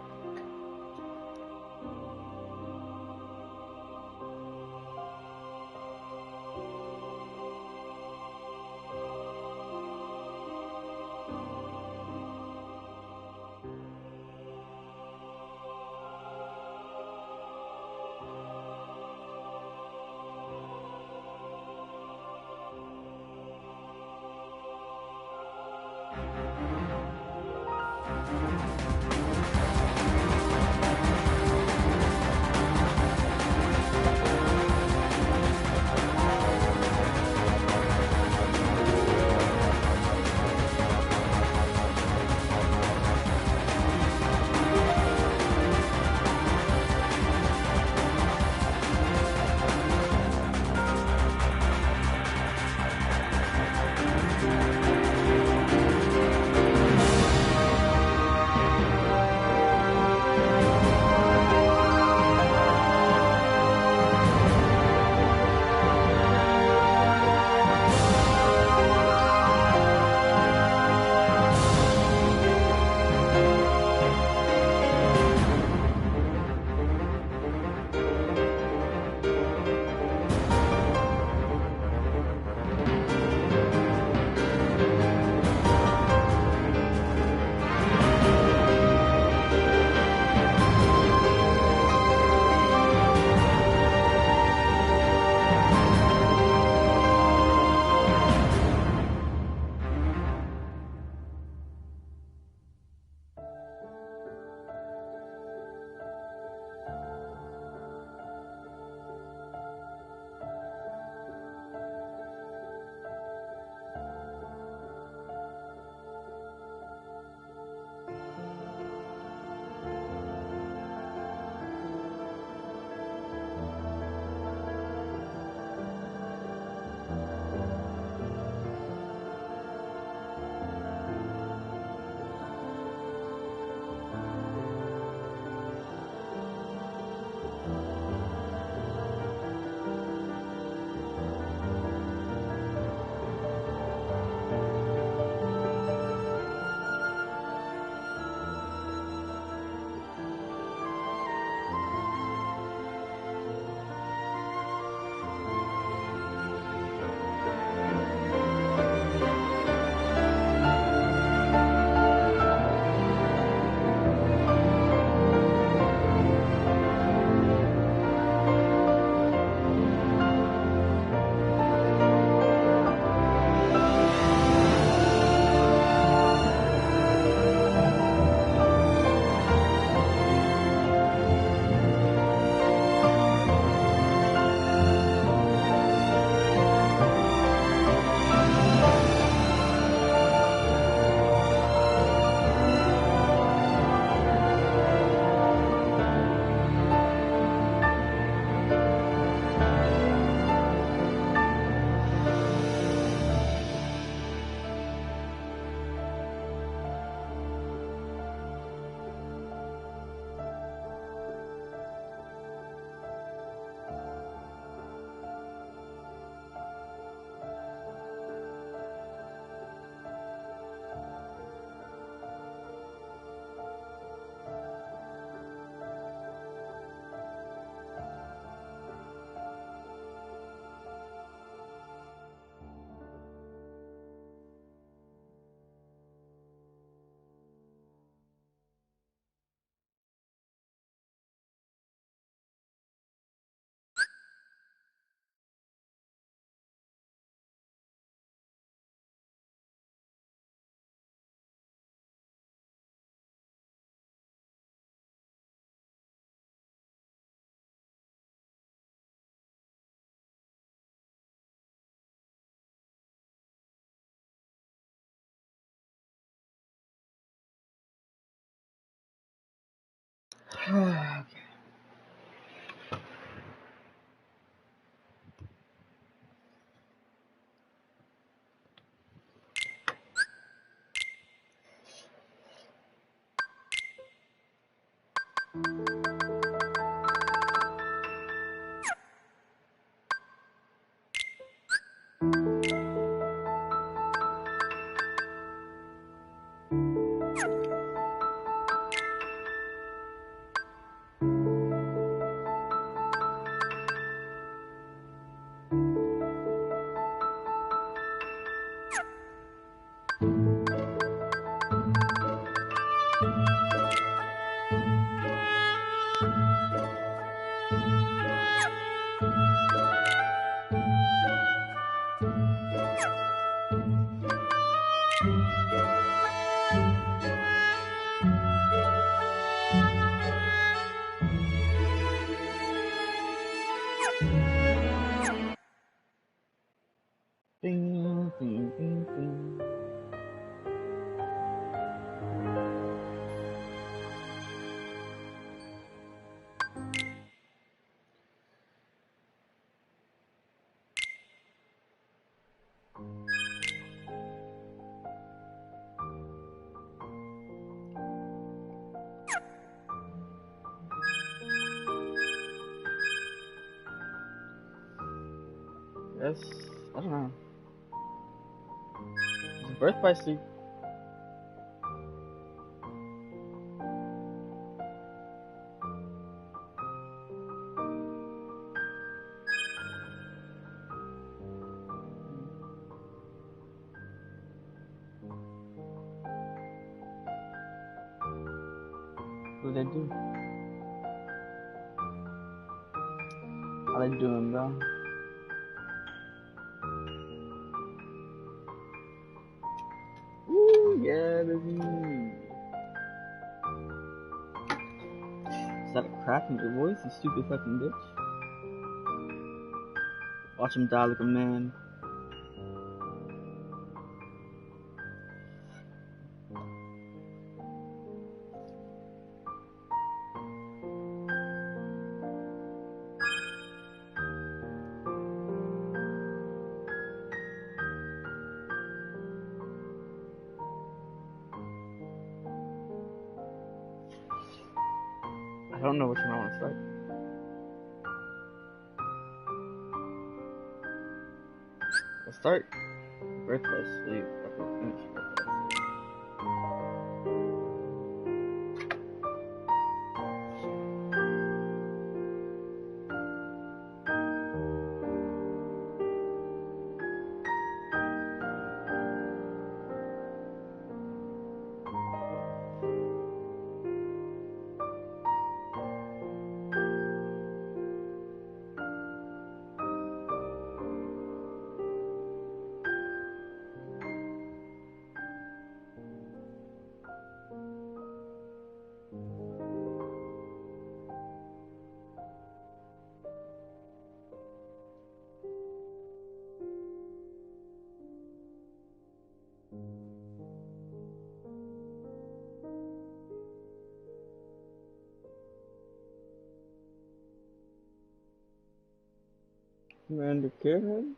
Okay. Ding, ding, ding, ding. Yes, I don't know. Is it birth by sleep? What do they do? How they doing, bro? Woo, yeah, baby. Is that a crack in your voice, you stupid fucking bitch? Watch him die like a man. I don't know which one I want to start. Let's start birth by sleep. Finish birth by sleep. Commander Karen?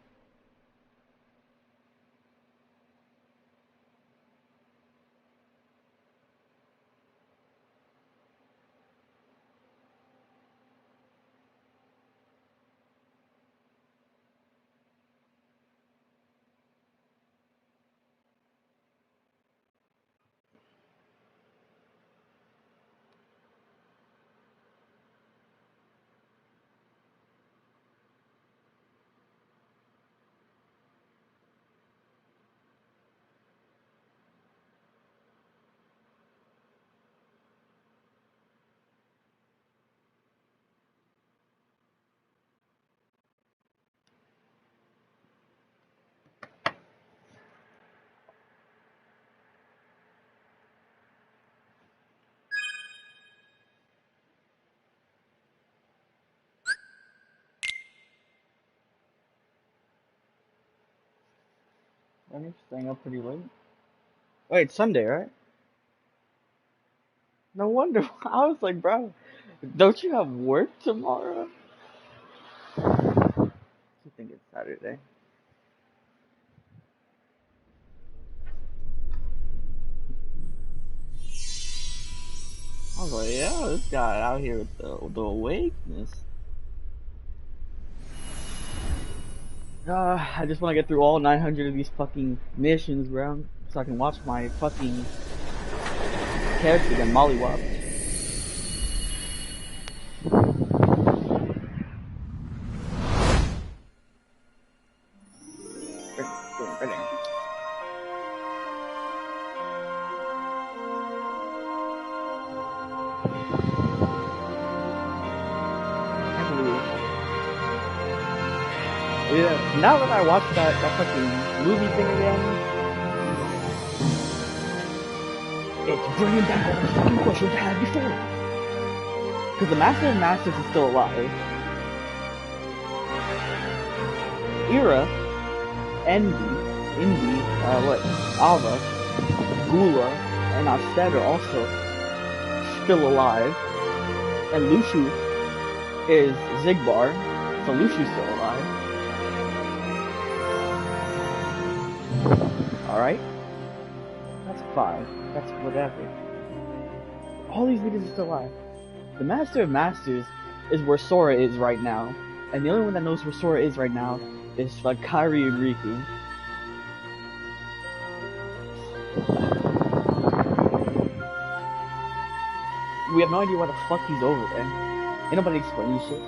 I'm staying up pretty late. Wait, Sunday, right? No wonder. I was like, bro, Don't you have work tomorrow? I think it's Saturday. I was like, yeah, this guy out here with the awakeness. I just want to get through all 900 of these fucking missions, bro, so I can watch my fucking character get mollywopped. Yeah, now that I watched that fucking movie thing again, it's bringing back all the fucking questions I had before. Because the Master of Masters is still alive. Ira, Indy, Ava, Gula, and Astead are also still alive. And Lushu is Zigbar, so Lushu's still alive. Alright? That's 5. That's whatever. All these leaders are still alive. The Master of Masters is where Sora is right now. And the only one that knows where Sora is right now is Kairi and Riku. We have no idea why the fuck he's over there. Ain't nobody explaining shit.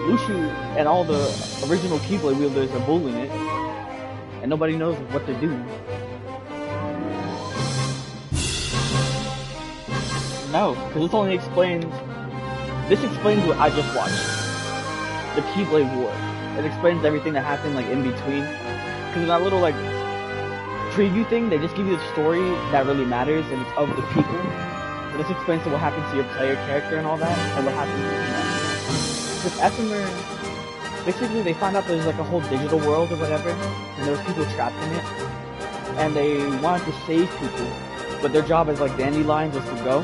Lushu and all the original Keyblade wielders are bullying it, and nobody knows what they're doing. No, because this only explains... This explains what I just watched. The Keyblade War. It explains everything that happened, like, in between. Because in that little, like, preview thing, they just give you the story that really matters, and it's of the people. But this explains what happens to your player character and all that, and what happens to them. Because Ephemer, basically they found out there's like a whole digital world or whatever, and there was people trapped in it, and they wanted to save people, but their job as like dandelions was to go.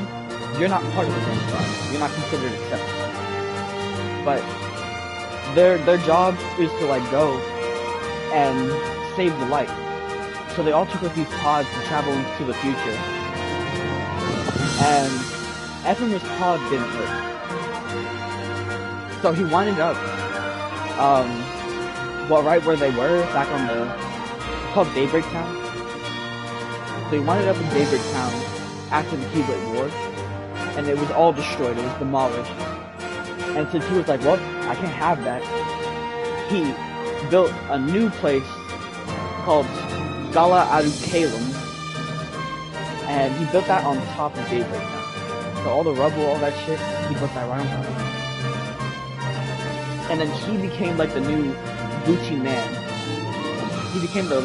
You're not part of the dandelions. You're not considered accepted. But their job is to like go and save the light. So they all took like these pods to travel into the future. And Ephemer's pod didn't work. So he winded up, right where they were, back on called Daybreak Town. So he winded up in Daybreak Town after the Keyblade War, and it was all destroyed, it was demolished. And since he was like, well, I can't have that, he built a new place called Gala Arukalum, and he built that on top of Daybreak Town. So all the rubble, all that shit, he built that right on top of it. And then he became like the new Gucci man. He became the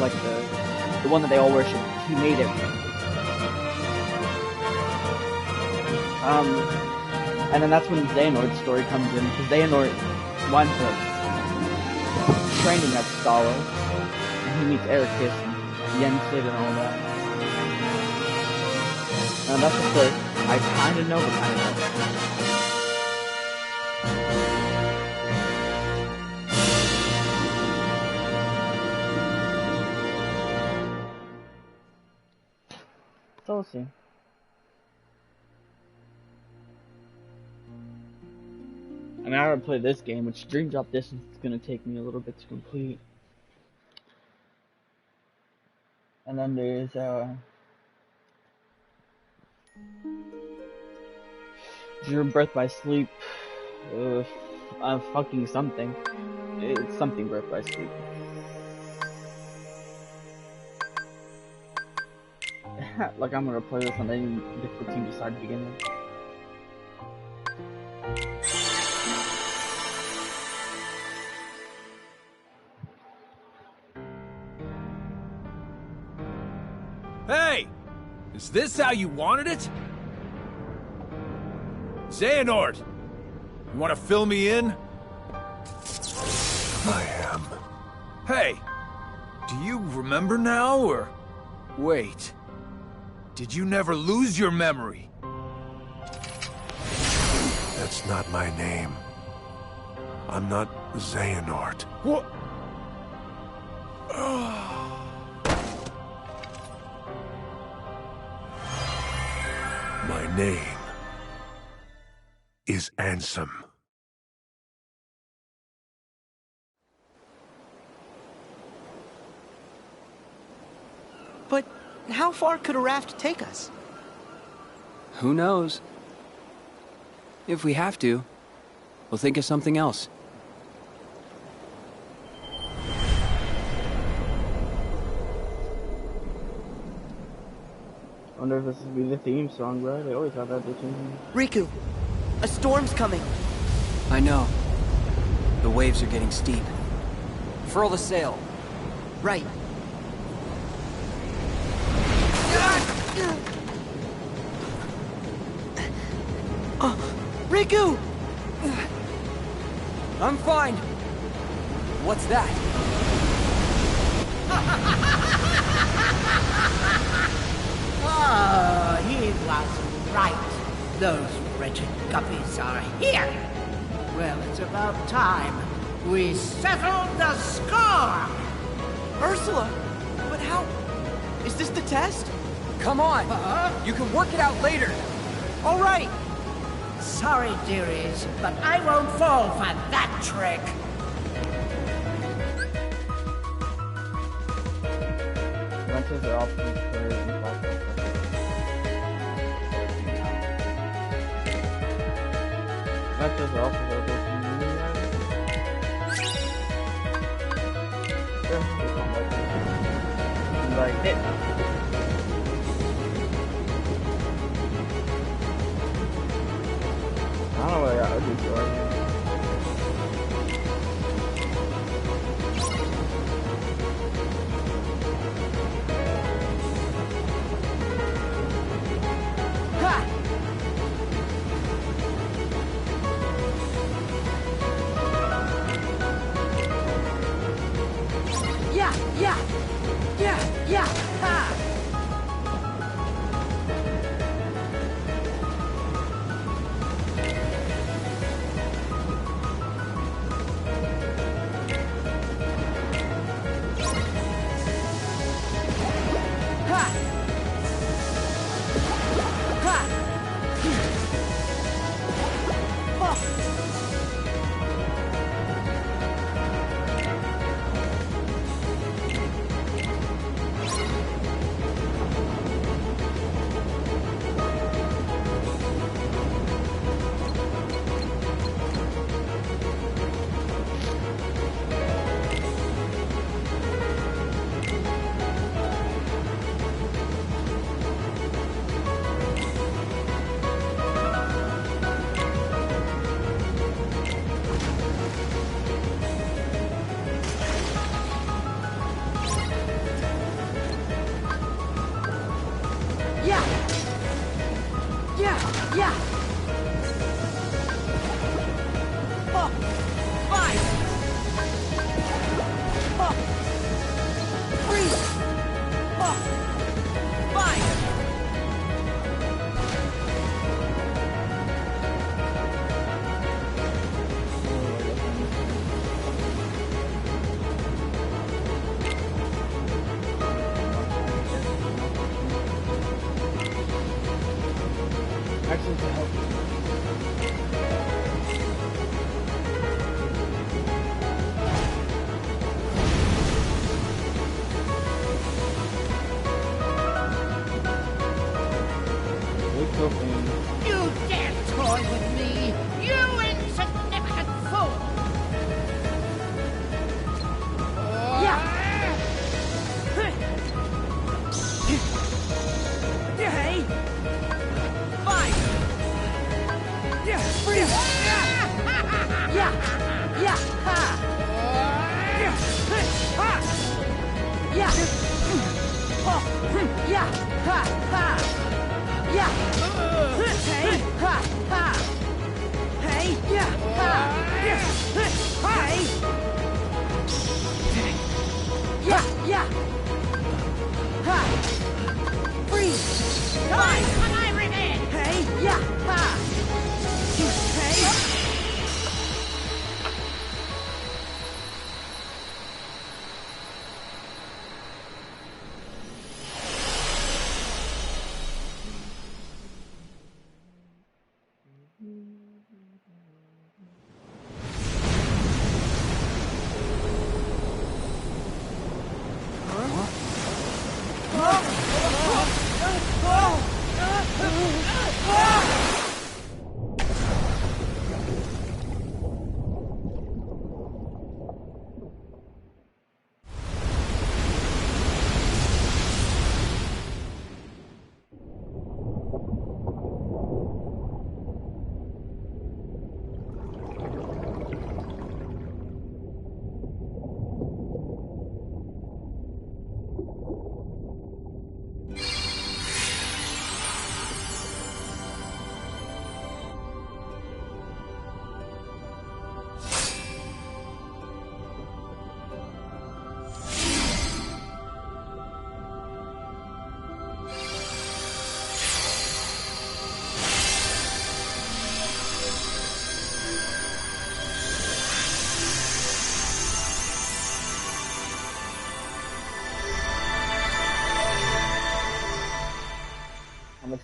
one that they all worship. He made it. And then that's when Xehanort's story comes in, because Xehanort winds up training at Scala, and he meets Ericus and Yensid and all that. And that's the story I kinda know, but kinda don't. So we'll see. I mean, I gotta play this game, which Dream Drop Distance is gonna take me a little bit to complete. And then there's, Dream Birth by Sleep. Fucking something. It's something Birth by Sleep. Like I'm gonna play this on any difficulty beside the beginning. Hey! Is this how you wanted it? Xehanort! You wanna fill me in? I am. Hey! Do you remember now, or... Wait... Did you never lose your memory? That's not my name. I'm not Xehanort. What? My name is Ansem. But how far could a raft take us? Who knows? If we have to, we'll think of something else. I wonder if this would be the theme song, bro. They always have that bitch in here. Riku, a storm's coming. I know. The waves are getting steep. Furl the sail. Right. Riku! I'm fine. What's that? Oh, he was right. Those wretched guppies are here. Well, it's about time we settled the score. Ursula! But how... Is this the test? Come on! You can work it out later! All right! Sorry, dearies, but I won't fall for that trick. Rentals are options for impossible. Rentals are also available from the new like it. I don't know what I gotta do for it. You dare toy with me, you insignificant fool! Hey! Fine! Freeze! Freeze!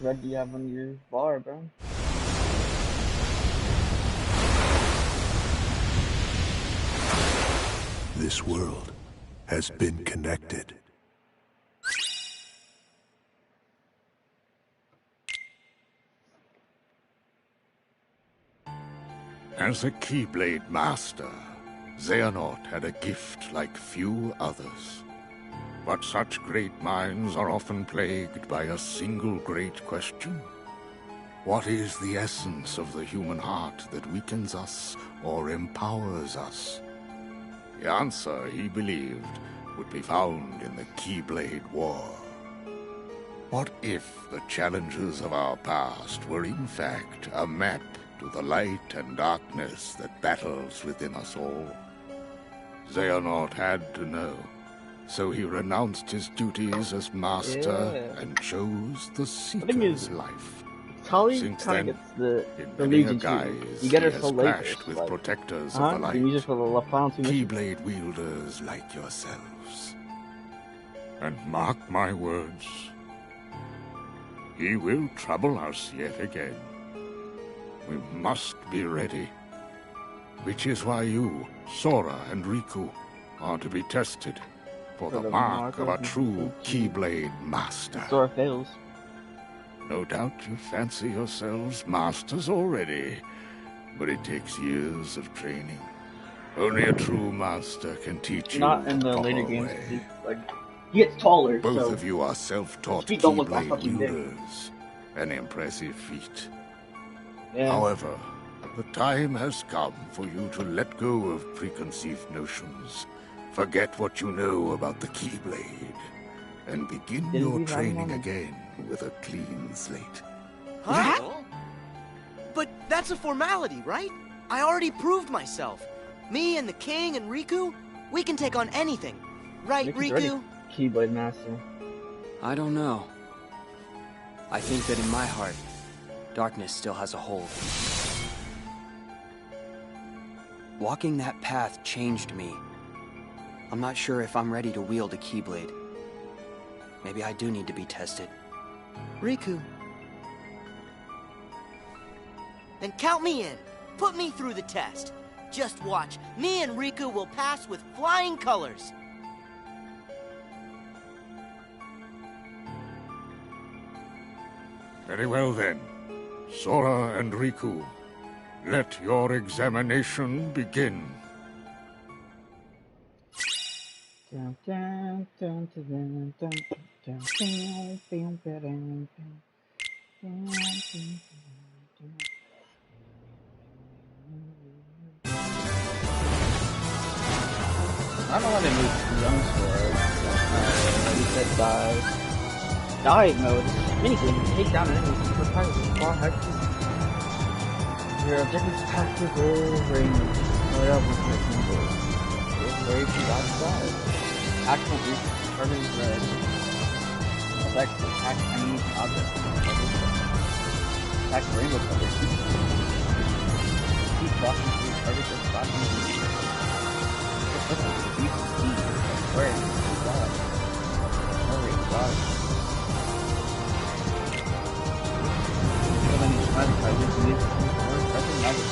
red do you have on your bar, bro? This world has been connected. As a Keyblade Master, Xehanort had a gift like few others. But such great minds are often plagued by a single great question. What is the essence of the human heart that weakens us or empowers us? The answer, he believed, would be found in the Keyblade War. What if the challenges of our past were in fact a map to the light and darkness that battles within us all? Xehanort had to know, so he renounced his duties as master and chose the Seeker's life. Tali Since kind then, of gets the in many a Legion guise, too. You get her he so has late. clashed with Like, protectors of the light. You use it for the final two missions. Keyblade wielders like yourselves. And mark my words, he will trouble us yet again. We must be ready. Which is why you, Sora and Riku, are to be tested for the mark of a true Keyblade Master. Sora fails. No doubt you fancy yourselves masters already, but it takes years of training. Only a true master can teach you Not in the later games. Like, he gets taller. Both so of you are self-taught feet don't look that Keyblade fucking big. wielders. An impressive feat. Yeah. However, the time has come for you to let go of preconceived notions. Forget what you know about the Keyblade, and begin your training again with a clean slate. Huh? But that's a formality, right? I already proved myself. Me and the King and Riku, we can take on anything. Right, Riku? Keyblade Master. I don't know. I think that in my heart, darkness still has a hold. Walking that path changed me. I'm not sure if I'm ready to wield a Keyblade. Maybe I do need to be tested. Riku. Then count me in. Put me through the test. Just watch. Me and Riku will pass with flying colors. Very well then. Sora and Riku, let your examination begin. I don't know why they moved young Sora. You said dive mode. Minigame, take down enemies super fast with far high speed. Your objectives tactical range. Where else is it? Very few outside. Actual boost targeting red. Effects attack enemies and objects. Attack rainbow color. Keep blocking through targets and flashing speed. Where is God? Holy God. So many smiles I just need to work. I think magic.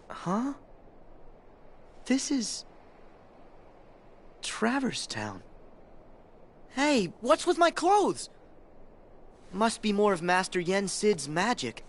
Huh? This is... Traverse Town. Hey, what's with my clothes? Must be more of Master Yen Sid's magic.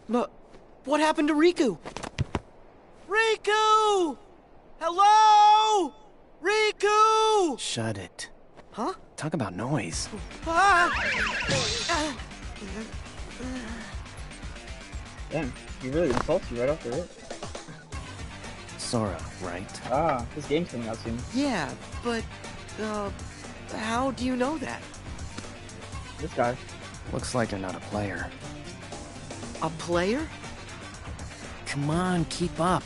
But what happened to Riku? Riku! Hello? Riku! Shut it. Huh? Talk about noise. Damn, he really insults you right off the rip. Sora, right? Ah, this game's coming out soon. Yeah, but, how do you know that? This guy. Looks like you're not a player. A player? Come on, keep up.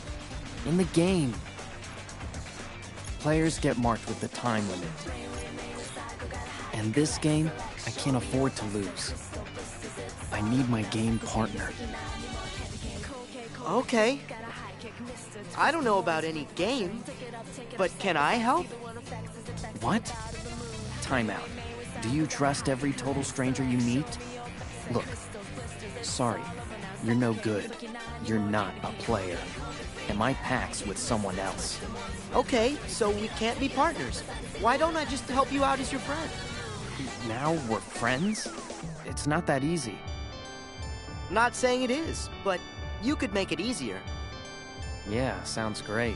In the game. Players get marked with the time limit. And this game, I can't afford to lose. I need my game partner. Okay. I don't know about any game, but can I help? What? Time out. Do you trust every total stranger you meet? Look, sorry, you're no good. You're not a player. And my pack's with someone else. Okay, so we can't be partners. Why don't I just help you out as your friend? Now we're friends? It's not that easy. Not saying it is, but you could make it easier. Yeah, sounds great.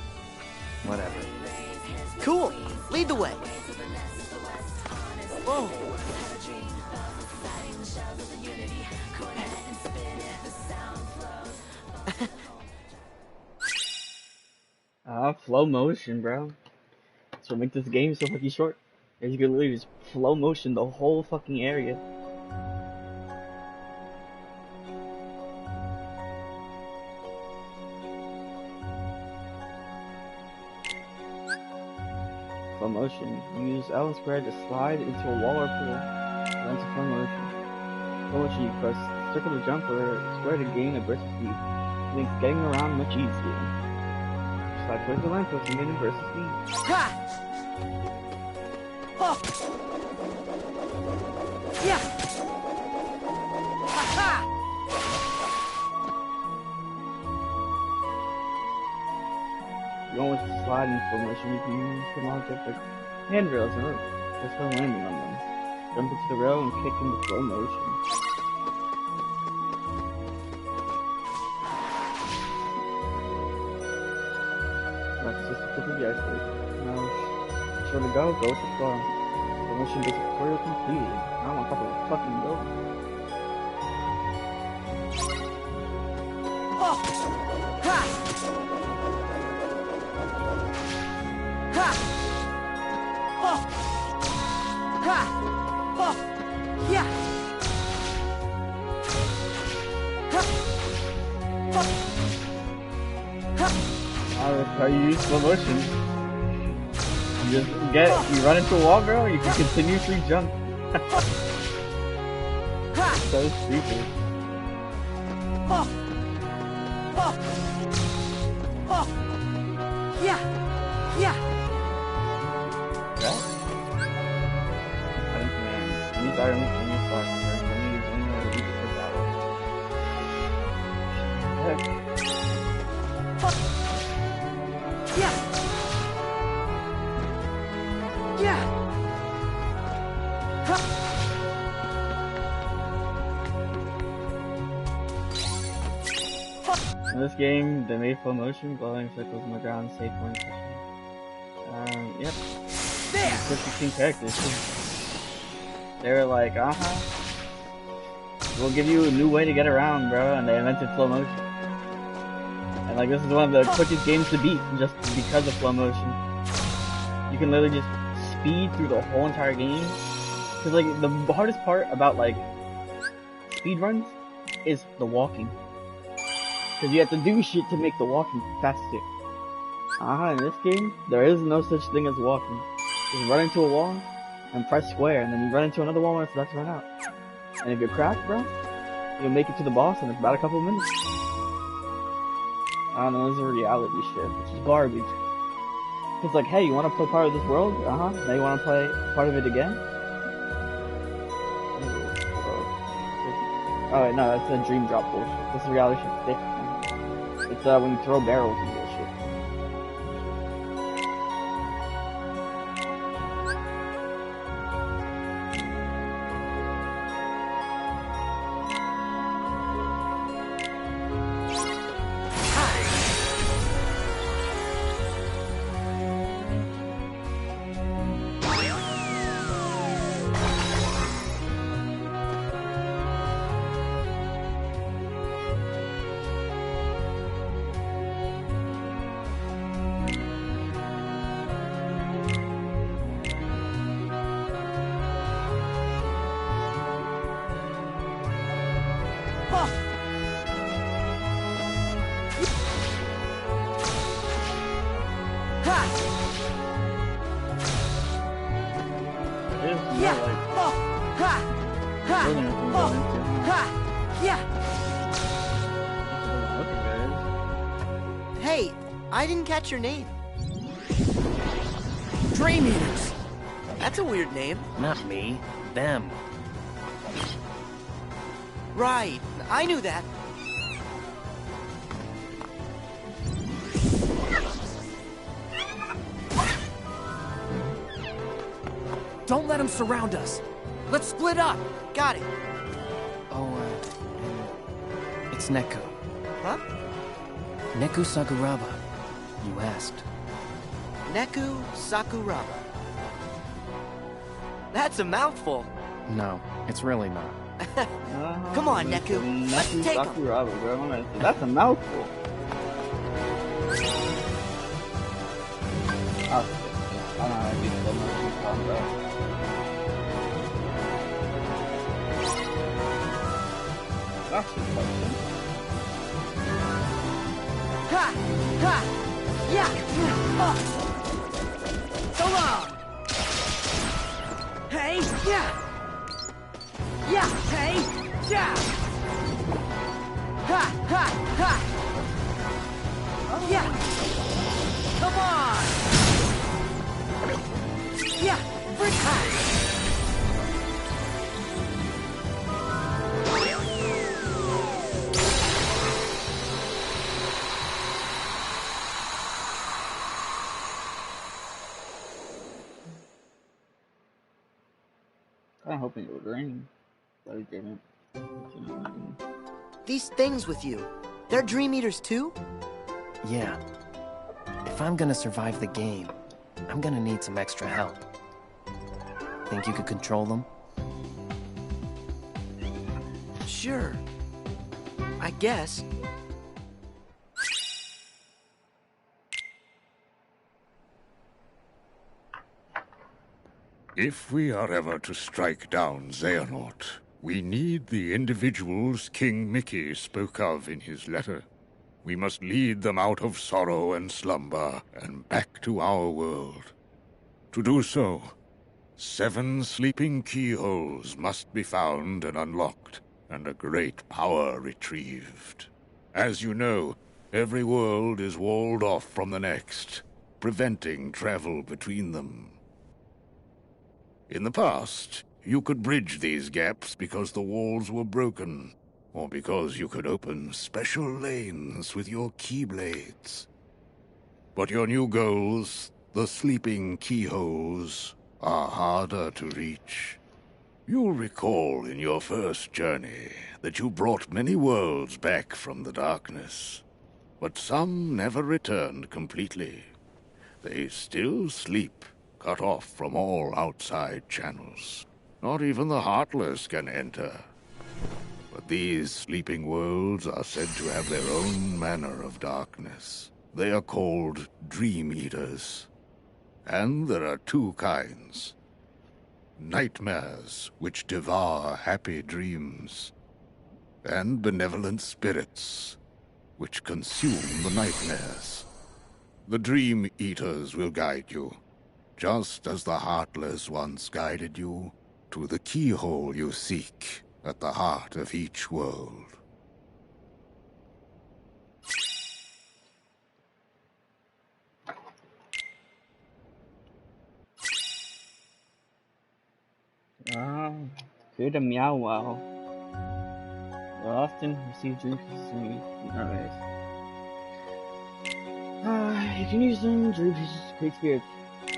Whatever. Cool. Lead the way. Whoa. Flow motion, bro. That's what makes this game so fucking short. You can literally just flow motion the whole fucking area. Flow motion. Use L squared to slide into a wall or pool. Run to flow motion. Flow motion, you press circle to jump or square to gain a burst of speed. It makes getting around much easier. Slide towards the lamppost and gain a burst of speed. Ha! Oh! Yeah! Ha-ha! Going with the slide and slow motion, you can use some objects like handrails and ropes, just for landing on them. Jump into the rail and kick into slow motion. That's just the tip of the iceberg. Now, sure to go with the flow. Slow motion basic tutorial completed. Now I'm on top of a fucking building. Oh! Ha! Ha! Oh! Ha! Oh! Yeah! Ha! Oh! Ha! That's how you use slow motion. You just you run into a wall, bro, you can continuously jump. So stupid. Oh! Oh! Oh! Yeah! Yeah! Item commands. Use items when you start. Only use only when you use it for battle. Yeah! Yeah! Ha! In this game, they made flow motion, glowing circles on the ground, save point session. Yep. There! Switch between characters too. They were like, we'll give you a new way to get around, bro, and they invented flow motion. And like, this is one of the quickest games to beat, just because of flow motion. You can literally just speed through the whole entire game. Cause like, the hardest part about like, speedruns is the walking. Cause you have to do shit to make the walking faster. In this game, there is no such thing as walking. Just run into a wall and press square, and then you run into another wall when it's about to run out. And if you're cracked, bro, you'll make it to the boss in about a couple of minutes. I don't know, this is a reality shit. It's just garbage. It's like, hey, you want to play part of this world? Now you want to play part of it again? Oh wait, no, that's a dream drop bullshit. This is reality shit. It's when you throw barrels and bullshit. Hey, I didn't catch your name. Dream Eaters! That's a weird name. Not me. Them. Right, I knew that. Don't let them surround us. Let's split up. Got it. Oh, it's Neku. Huh? Neku Sakuraba. You asked. Neku Sakuraba. That's a mouthful. No, it's really not. Come on, Neku. Let's take him. That's a mouthful. I don't know how to do slow motion combat. That's a question. Ha! Ha! Yeah! Oh. So long! Hey! Yeah! Yeah! Hey! Yeah! Ha! Ha! Ha! Yeah! Come on! Yeah! Frick! Ha! I'm hoping it would rain, but it didn't. These things with you, they're Dream Eaters too? Yeah. If I'm gonna survive the game, I'm gonna need some extra help. Think you could control them? Sure. I guess. If we are ever to strike down Xehanort, we need the individuals King Mickey spoke of in his letter. We must lead them out of sorrow and slumber and back to our world. To do so, 7 sleeping keyholes must be found and unlocked, and a great power retrieved. As you know, every world is walled off from the next, preventing travel between them. In the past, you could bridge these gaps because the walls were broken, or because you could open special lanes with your keyblades. But your new goals, the sleeping keyholes, are harder to reach. You'll recall in your first journey that you brought many worlds back from the darkness, but some never returned completely. They still sleep, cut off from all outside channels. Not even the Heartless can enter. But these sleeping worlds are said to have their own manner of darkness. They are called Dream Eaters. And there are 2 kinds. Nightmares, which devour happy dreams. And benevolent spirits, which consume the nightmares. The Dream Eaters will guide you, just as the Heartless once guided you to the keyhole you seek at the heart of each world. Ah, good a meow wow. Will often receive dream pieces from you. Alright. You can use them dream pieces to create spirits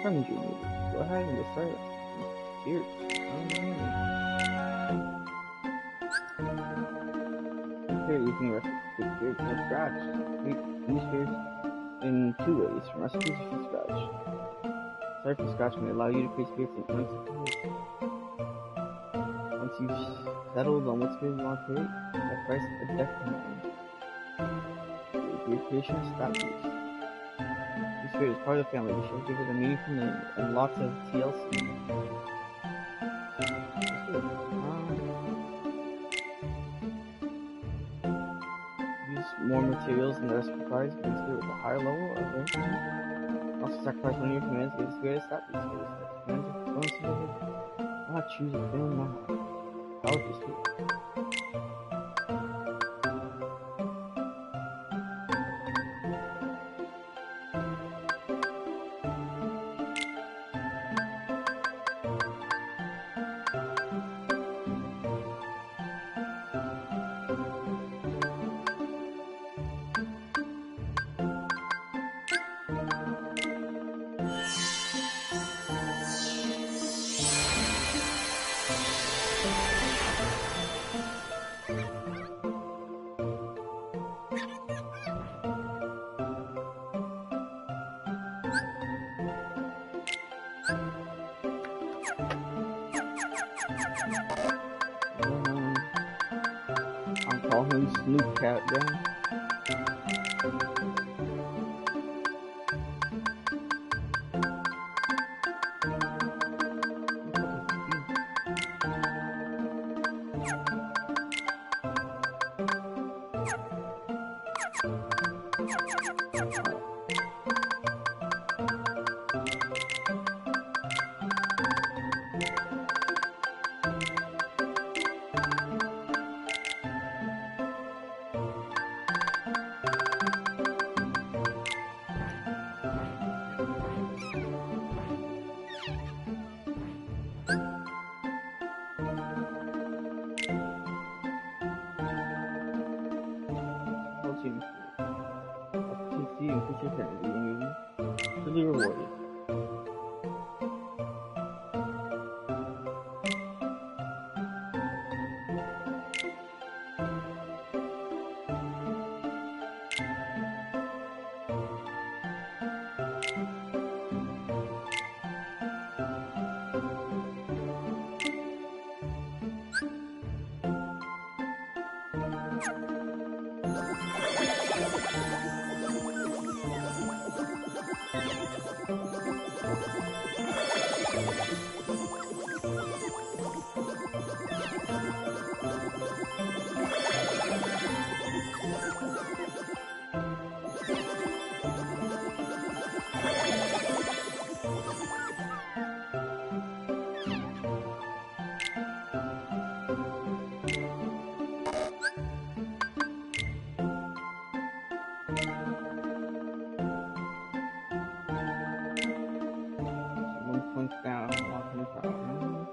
from the dream movie. Go ahead and get started. Spirits. Here you can create spirits from scratch. Create new spirits in 2 ways, from recipes or from scratch. Starting from scratch may allow you to create spirits in unexpected ways. Once you've settled on what spirit you want to create, that price a deck command. Your creation is stat boost. This spirit is part of the family. We shall give it a meaningful name and lots of TLC. Use more materials than the rest of the prize, bring spirit with a higher level or rank. Also sacrifice one of your commands, give the spirit a stat boost. Choose a command now. I'll just do it. I'll call him Snoop Cat then. Opportunity and future eternity, and you'll be truly rewarded. Down, walking the problem.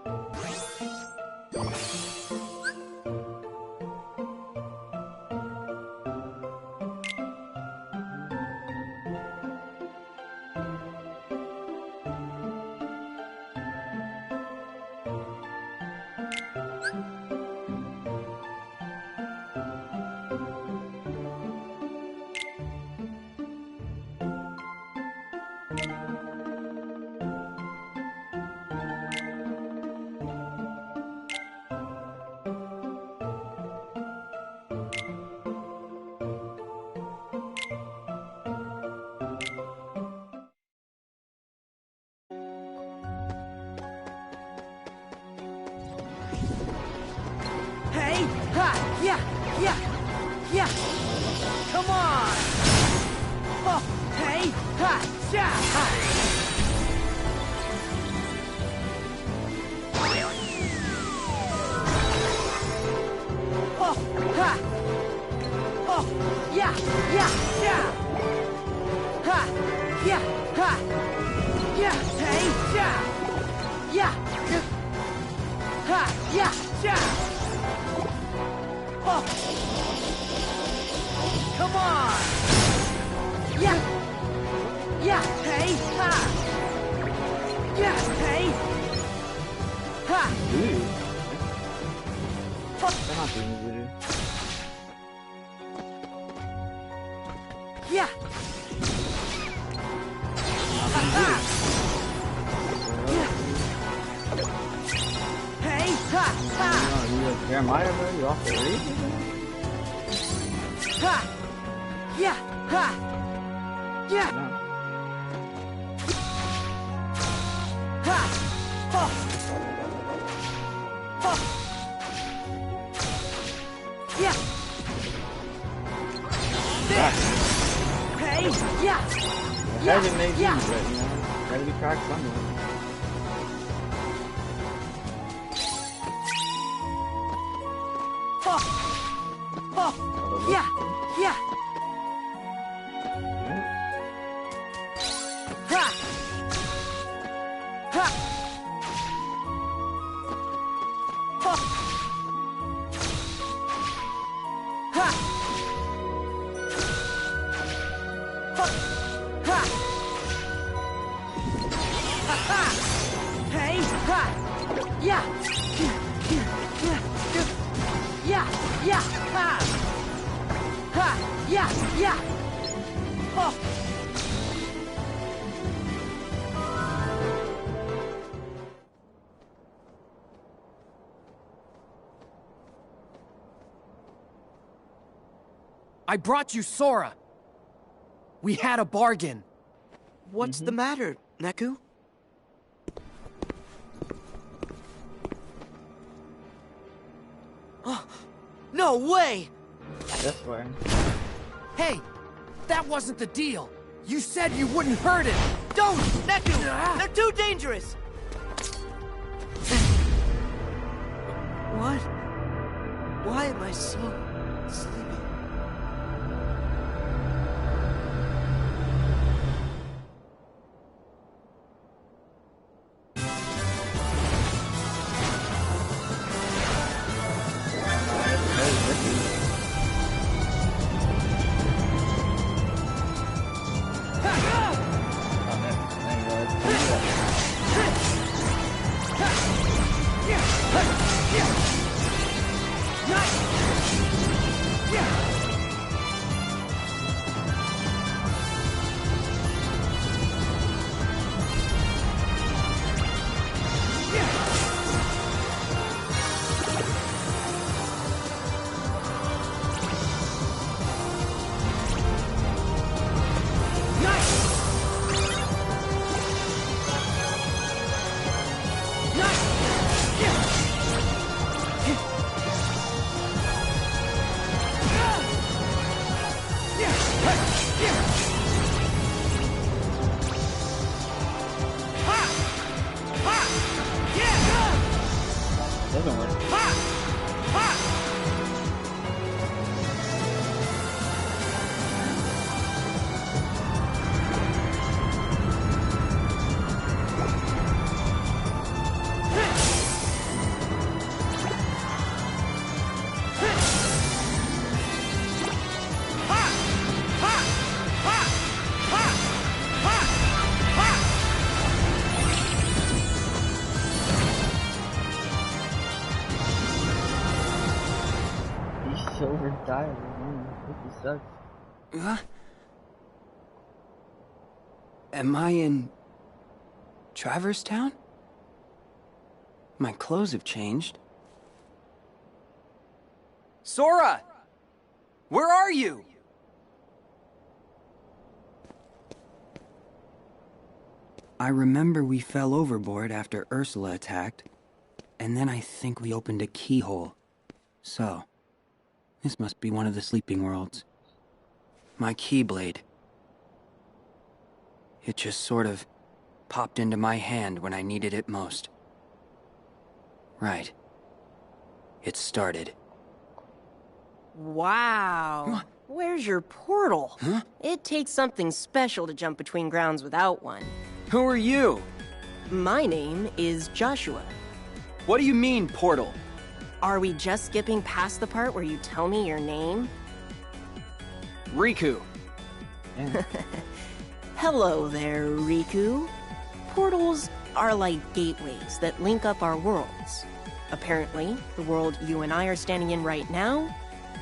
Come on! Yeah! Yeah! Hey! Ha! Yeah! Hey! Ha! Ooh. They're not doing voodoo. Yeah! Hey! Ha! Ha! You like Jeremiah, bro? You off the read? Ha! Yeah! Ha! Yeah! No. Ha! Oh! Oh! Yeah! There! Hey! Yeah! Yeah, it may be, but you know, gotta be cracked somewhere. Oh! Oh! Yeah! Yeah! Ha! Ha! Oh! Ha! Oh! Ha! Ha! Ha! Hey! Ha! Yeah! Yeah! Yeah! Ha! Ha! Yeah! Yeah! Oh! I brought you Sora. We had a bargain. What's the matter, Neku? Oh, no way! This way. Hey, that wasn't the deal. You said you wouldn't hurt it. Don't! Neku! They're too dangerous! What? Why am I so sleepy? Doesn't work. Silver diver, man. This sucks. Huh? Am I in Traverse Town? My clothes have changed. Sora! Where are you? I remember we fell overboard after Ursula attacked, and then I think we opened a keyhole. So, this must be one of the sleeping worlds. My Keyblade. It just sort of popped into my hand when I needed it most. Right. It started. Wow. Where's your portal? Huh? It takes something special to jump between grounds without one. Who are you? My name is Joshua. What do you mean, portal? Are we just skipping past the part where you tell me your name? Riku. Hello there, Riku. Portals are like gateways that link up our worlds. Apparently, the world you and I are standing in right now,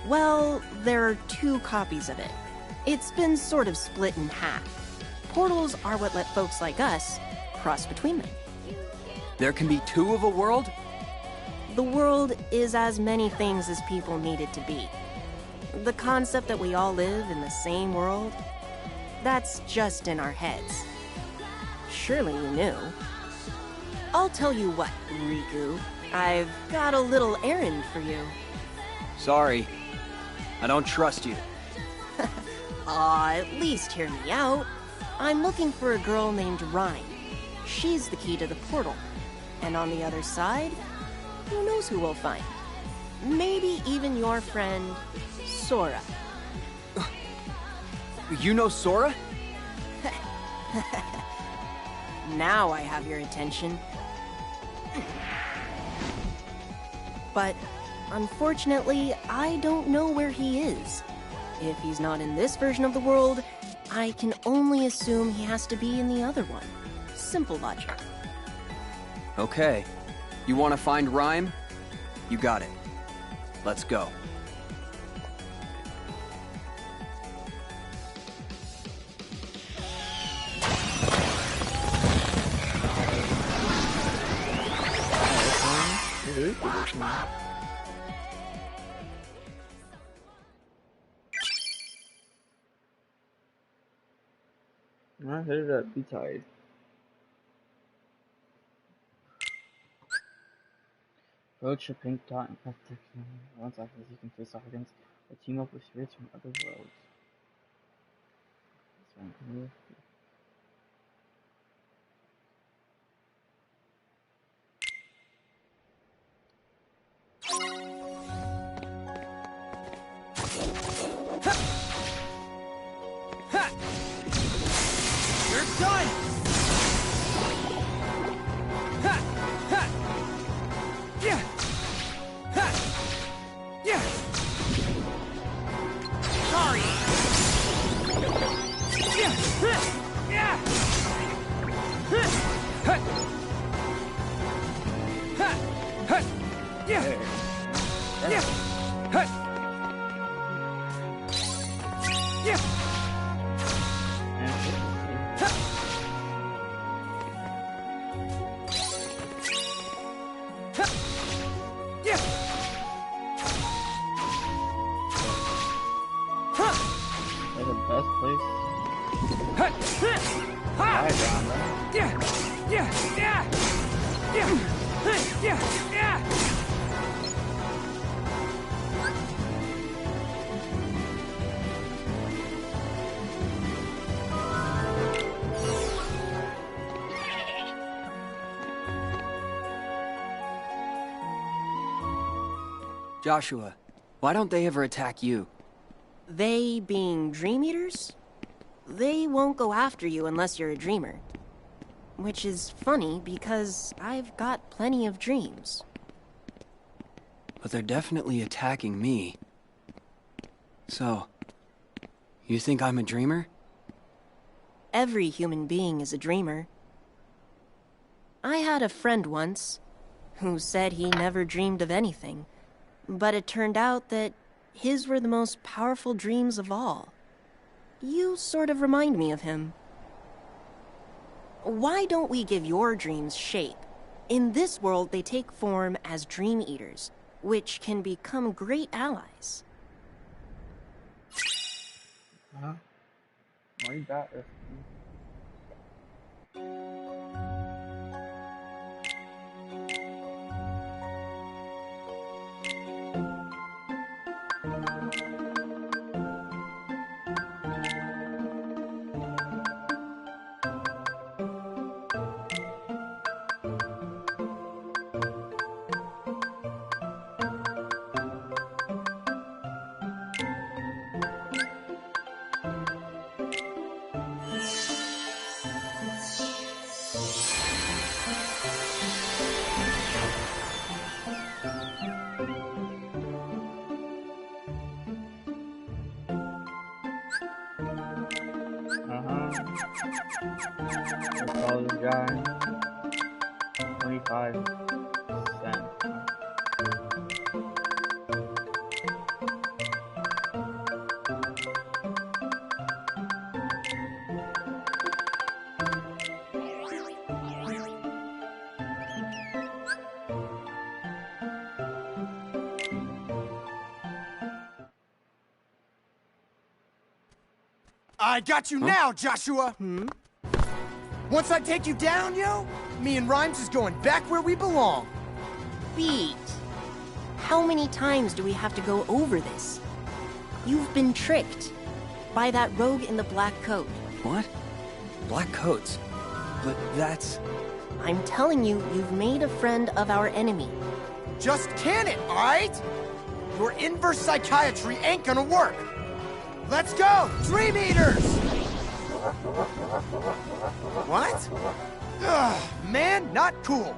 well, there are 2 copies of it. It's been sort of split in half. Portals are what let folks like us cross between them. There can be 2 of a world? The world is as many things as people need it to be. The concept that we all live in the same world, that's just in our heads. Surely you knew. I'll tell you what, Riku. I've got a little errand for you. Sorry. I don't trust you. Aw, at least hear me out. I'm looking for a girl named Rhyme. She's the key to the portal. And on the other side, who knows who we'll find? Maybe even your friend, Sora. You know Sora? Now I have your attention. But unfortunately, I don't know where he is. If he's not in this version of the world, I can only assume he has to be in the other one. Simple logic. Okay. You want to find Rhyme? You got it. Let's go. I heard that be tired. Approach a pink dot and press technology. Once after this, you can face off against a team up with spirits from other worlds. You're done! Yeah! Yeah! Sorry! Yeah! Yeah! Yeah! Yeah! Yeah! They're the best place. Joshua, why don't they ever attack you? They being Dream Eaters? They won't go after you unless you're a dreamer. Which is funny because I've got plenty of dreams. But they're definitely attacking me. So, you think I'm a dreamer? Every human being is a dreamer. I had a friend once who said he never dreamed of anything, but it turned out that his were the most powerful dreams of all. You sort of remind me of him. Why don't we give your dreams shape? In this world, they take form as Dream Eaters, which can become great allies. Huh? Why you got her? follow this guy. 25 cents. I got you now, Joshua! Once I take you down, yo, me and Rhymes is going back where we belong. Beat. How many times do we have to go over this? You've been tricked by that rogue in the black coat. What? Black coats? But that's... I'm telling you, you've made a friend of our enemy. Just can it, alright? Your inverse psychiatry ain't gonna work. Let's go! Dream Eaters! What? Ugh, man, not cool.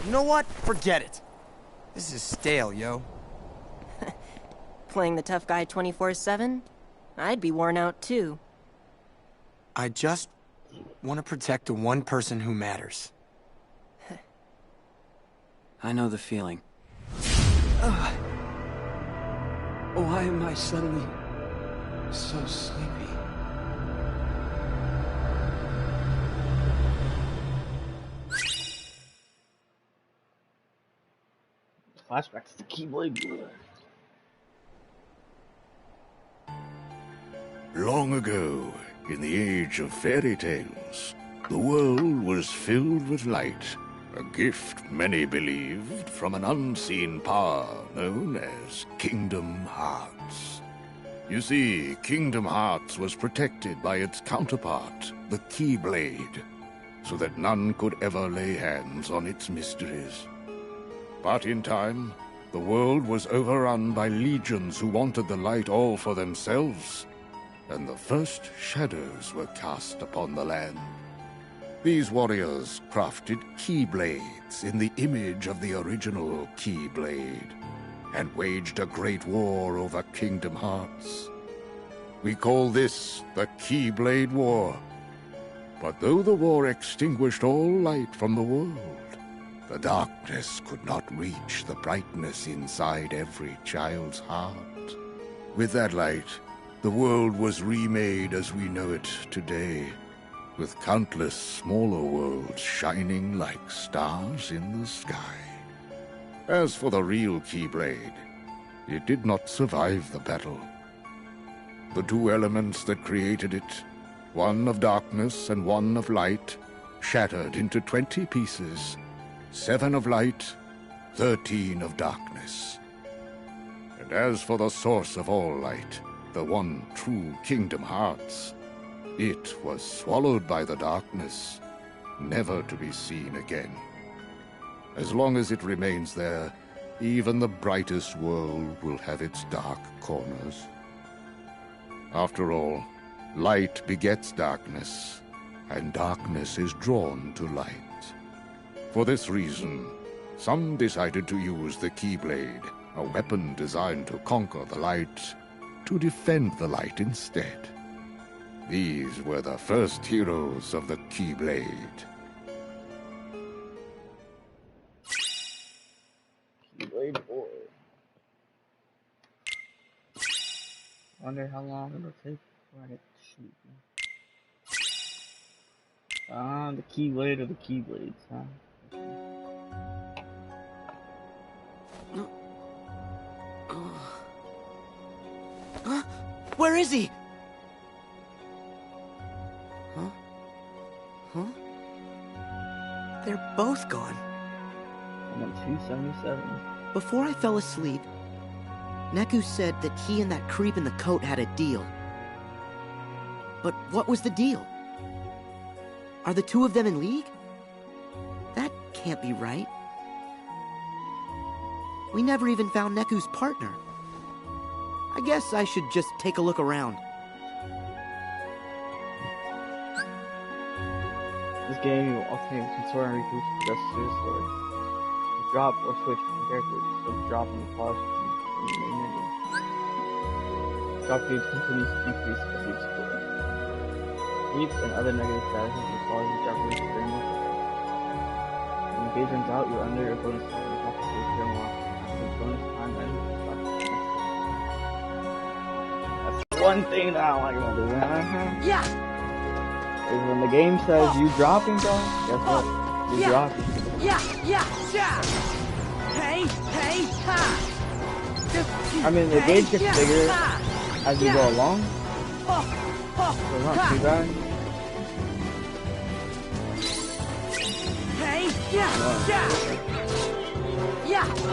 You know what? Forget it. This is stale, yo. Playing the tough guy 24/7? I'd be worn out too. I just want to protect the one person who matters. I know the feeling. Why am I suddenly so sleepy? Flashbacks to Keyblade War. Long ago, in the age of fairy tales, the world was filled with light, a gift many believed from an unseen power known as Kingdom Hearts. You see, Kingdom Hearts was protected by its counterpart, the Keyblade, so that none could ever lay hands on its mysteries. But in time, the world was overrun by legions who wanted the light all for themselves, and the first shadows were cast upon the land. These warriors crafted Keyblades in the image of the original Keyblade, and waged a great war over Kingdom Hearts. We call this the Keyblade War. But though the war extinguished all light from the world, the darkness could not reach the brightness inside every child's heart. With that light, the world was remade as we know it today, with countless smaller worlds shining like stars in the sky. As for the real Keyblade, it did not survive the battle. The two elements that created it, one of darkness and one of light, shattered into 20 pieces, 7 of light, 13 of darkness. And as for the source of all light, the one true Kingdom Hearts, it was swallowed by the darkness, never to be seen again. As long as it remains there, Even the brightest world will have its dark corners. After all, light begets darkness, and darkness is drawn to light. For this reason, some decided to use the Keyblade, a weapon designed to conquer the light, to defend the light instead. These were the first heroes of the Keyblade. Keyblade Boy. Wonder how long it'll take before I get to shoot. The Keyblade or the Keyblades, huh? Where is he? Huh? They're both gone. I'm at 277. Before I fell asleep, Neku said that he and that creep in the coat had a deal. But what was the deal? Are the two of them in league? That can't be right. We never even found Neku's partner. I guess I should just take a look around. This game will alternate between Sora and Riku's progressive story. You drop or switch between characters, so drop and pause from the main menu. Drop gauge continues to decrease as you explore. Sleep and other negative statuses will cause the drop gauge to drain. When the gauge runs out, you're under your bonus time. You drop the gauge to unlock. After bonus time ends, drop the next gauge. That's one thing that I don't like about this. Yeah! Is when the game says you dropping, bro, guess what? You dropping. Yeah! Hey, ha! I mean, the gauge gets bigger as you go along. So it's not too bad. Hey, yeah!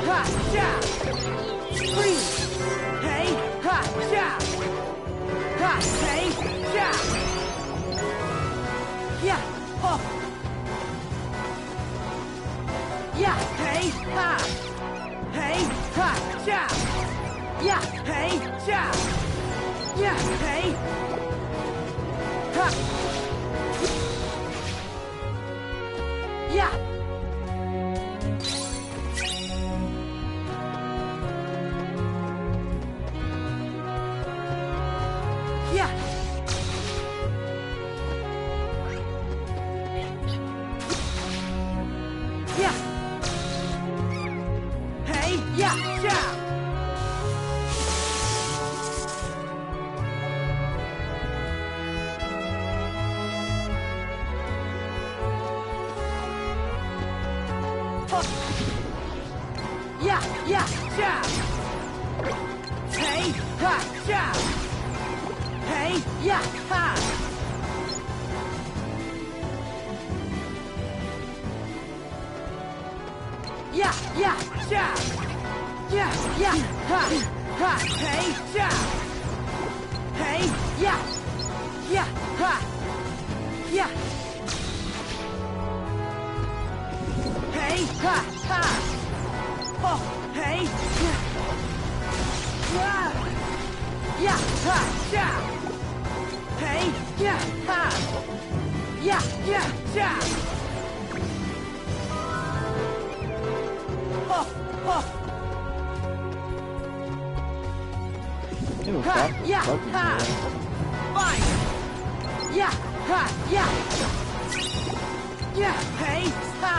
Ha! Freeze! Hey, ha! Hey, yeah! Oh! Yeah! Hey! Ha! Hey! Ha! Yeah! Hey! Yeah! Hey! Ha! Yeah! Yeah! Yeah! Hey! Yeah! Yeah! Hey! Ha! Hey! Yeah! Ha! Yeah! Ha! Hey! Hey! Ha! Yeah! Hey! Ha! Oh! Hey! Yeah! Ha! Hey! Ha! Yeah! Oh! Ha! Yeah! Ha! Fine! Yeah! Ha! Yeah! Hey! Ha!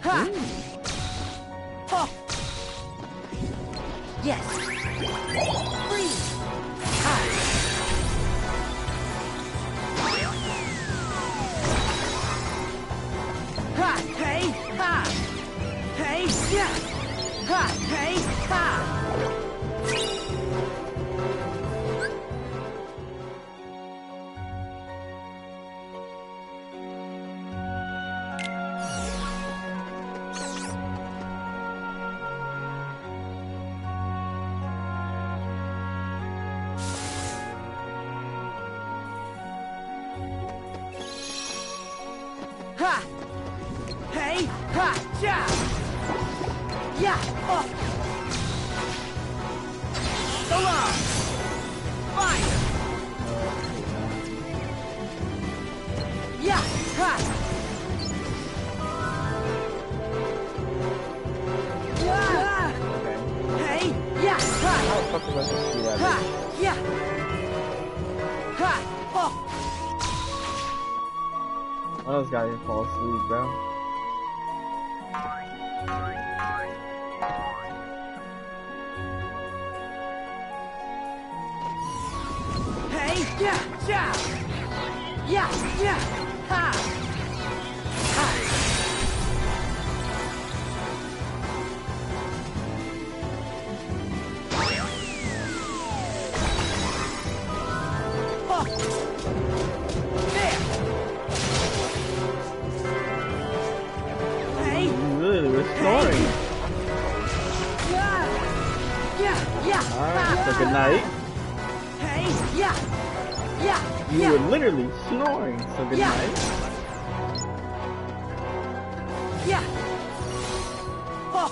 Ha! Oh! Yes! Freeze! Ha! Ha! Hey! Ha! Hey! Yeah! Ha! Hey! Ha! Ha! Hey, ha, ja. Yeah, oh. So long. Fire. Yeah, ha. Yeah. Hey, yeah, ha. How the fuck was I supposed to see that? Ha, yeah. Ha, oh. One of those guys just fall asleep, bro. Hey, yeah, yeah. Yeah, yeah. Ha. Ha. Oh. There. Hey. You really were snoring. Yeah. Yeah, yeah. Alright, so good night. Hey, yeah. Yeah, You yeah. were literally snoring, so good Yeah. night. Yeah. Oh.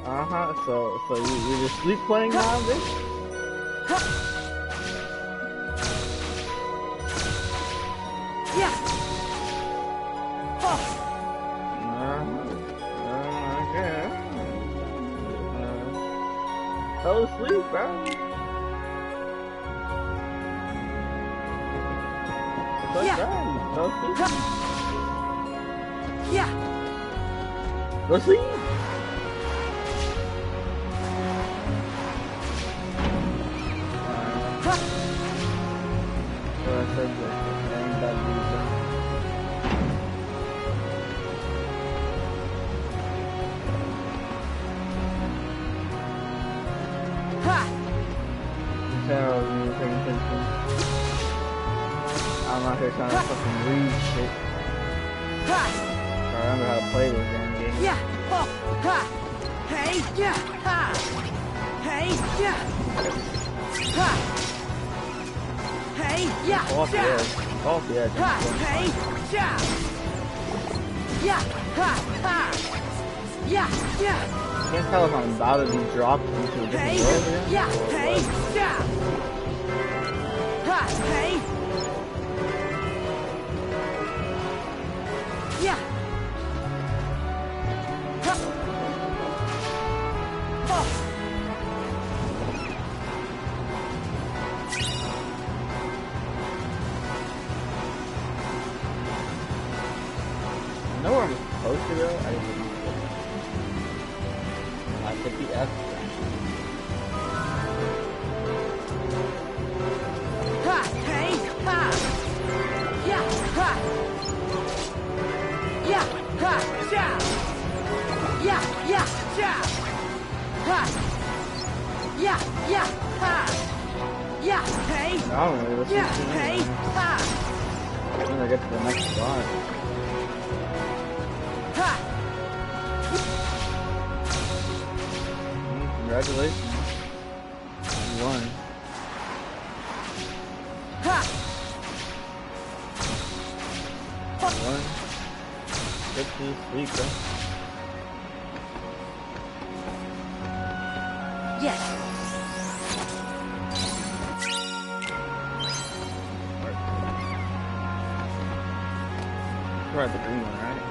Uh-huh, so you're just sleep playing now, bitch? Yeah. Oh. Okay. Fell asleep, bro. It's Yeah. okay, you fell asleep. Yeah. Go sleep. So I said that ain't that deep, bro. Ha. Sarah, you were paying attention. I'm out here trying to fucking read shit. Ha. I remember how to play this damn game. Yeah. Oh. Ha. Hey, yeah. Ha. Hey, yeah. Ha. Hey, yeah. Off the Yeah. edge. Off the edge. Ha. Hey, yeah. Yeah. Ha. Ha. Yeah. Yeah. I can't tell if I'm about to be dropped into a different Hey. world again. Yeah. or Hey. what. Yeah. Ha. Hey. Yeah. Ha. Oh. I know where I'm supposed to go, I just don't know. I hit the F. Ha. Hey. Ha. Yeah. Ha. Yeah. Ha. Yeah. Yeah. Yeah. Yeah. Ha. Yeah. Yeah. Ha. Yeah. Hey. I don't really listen Yeah. to it. Hey. Ha. When I get to the next spot. Ha. Congratulations. You won. Ha. You won. Get to sleep, bro. Yes. We're at the green one, right?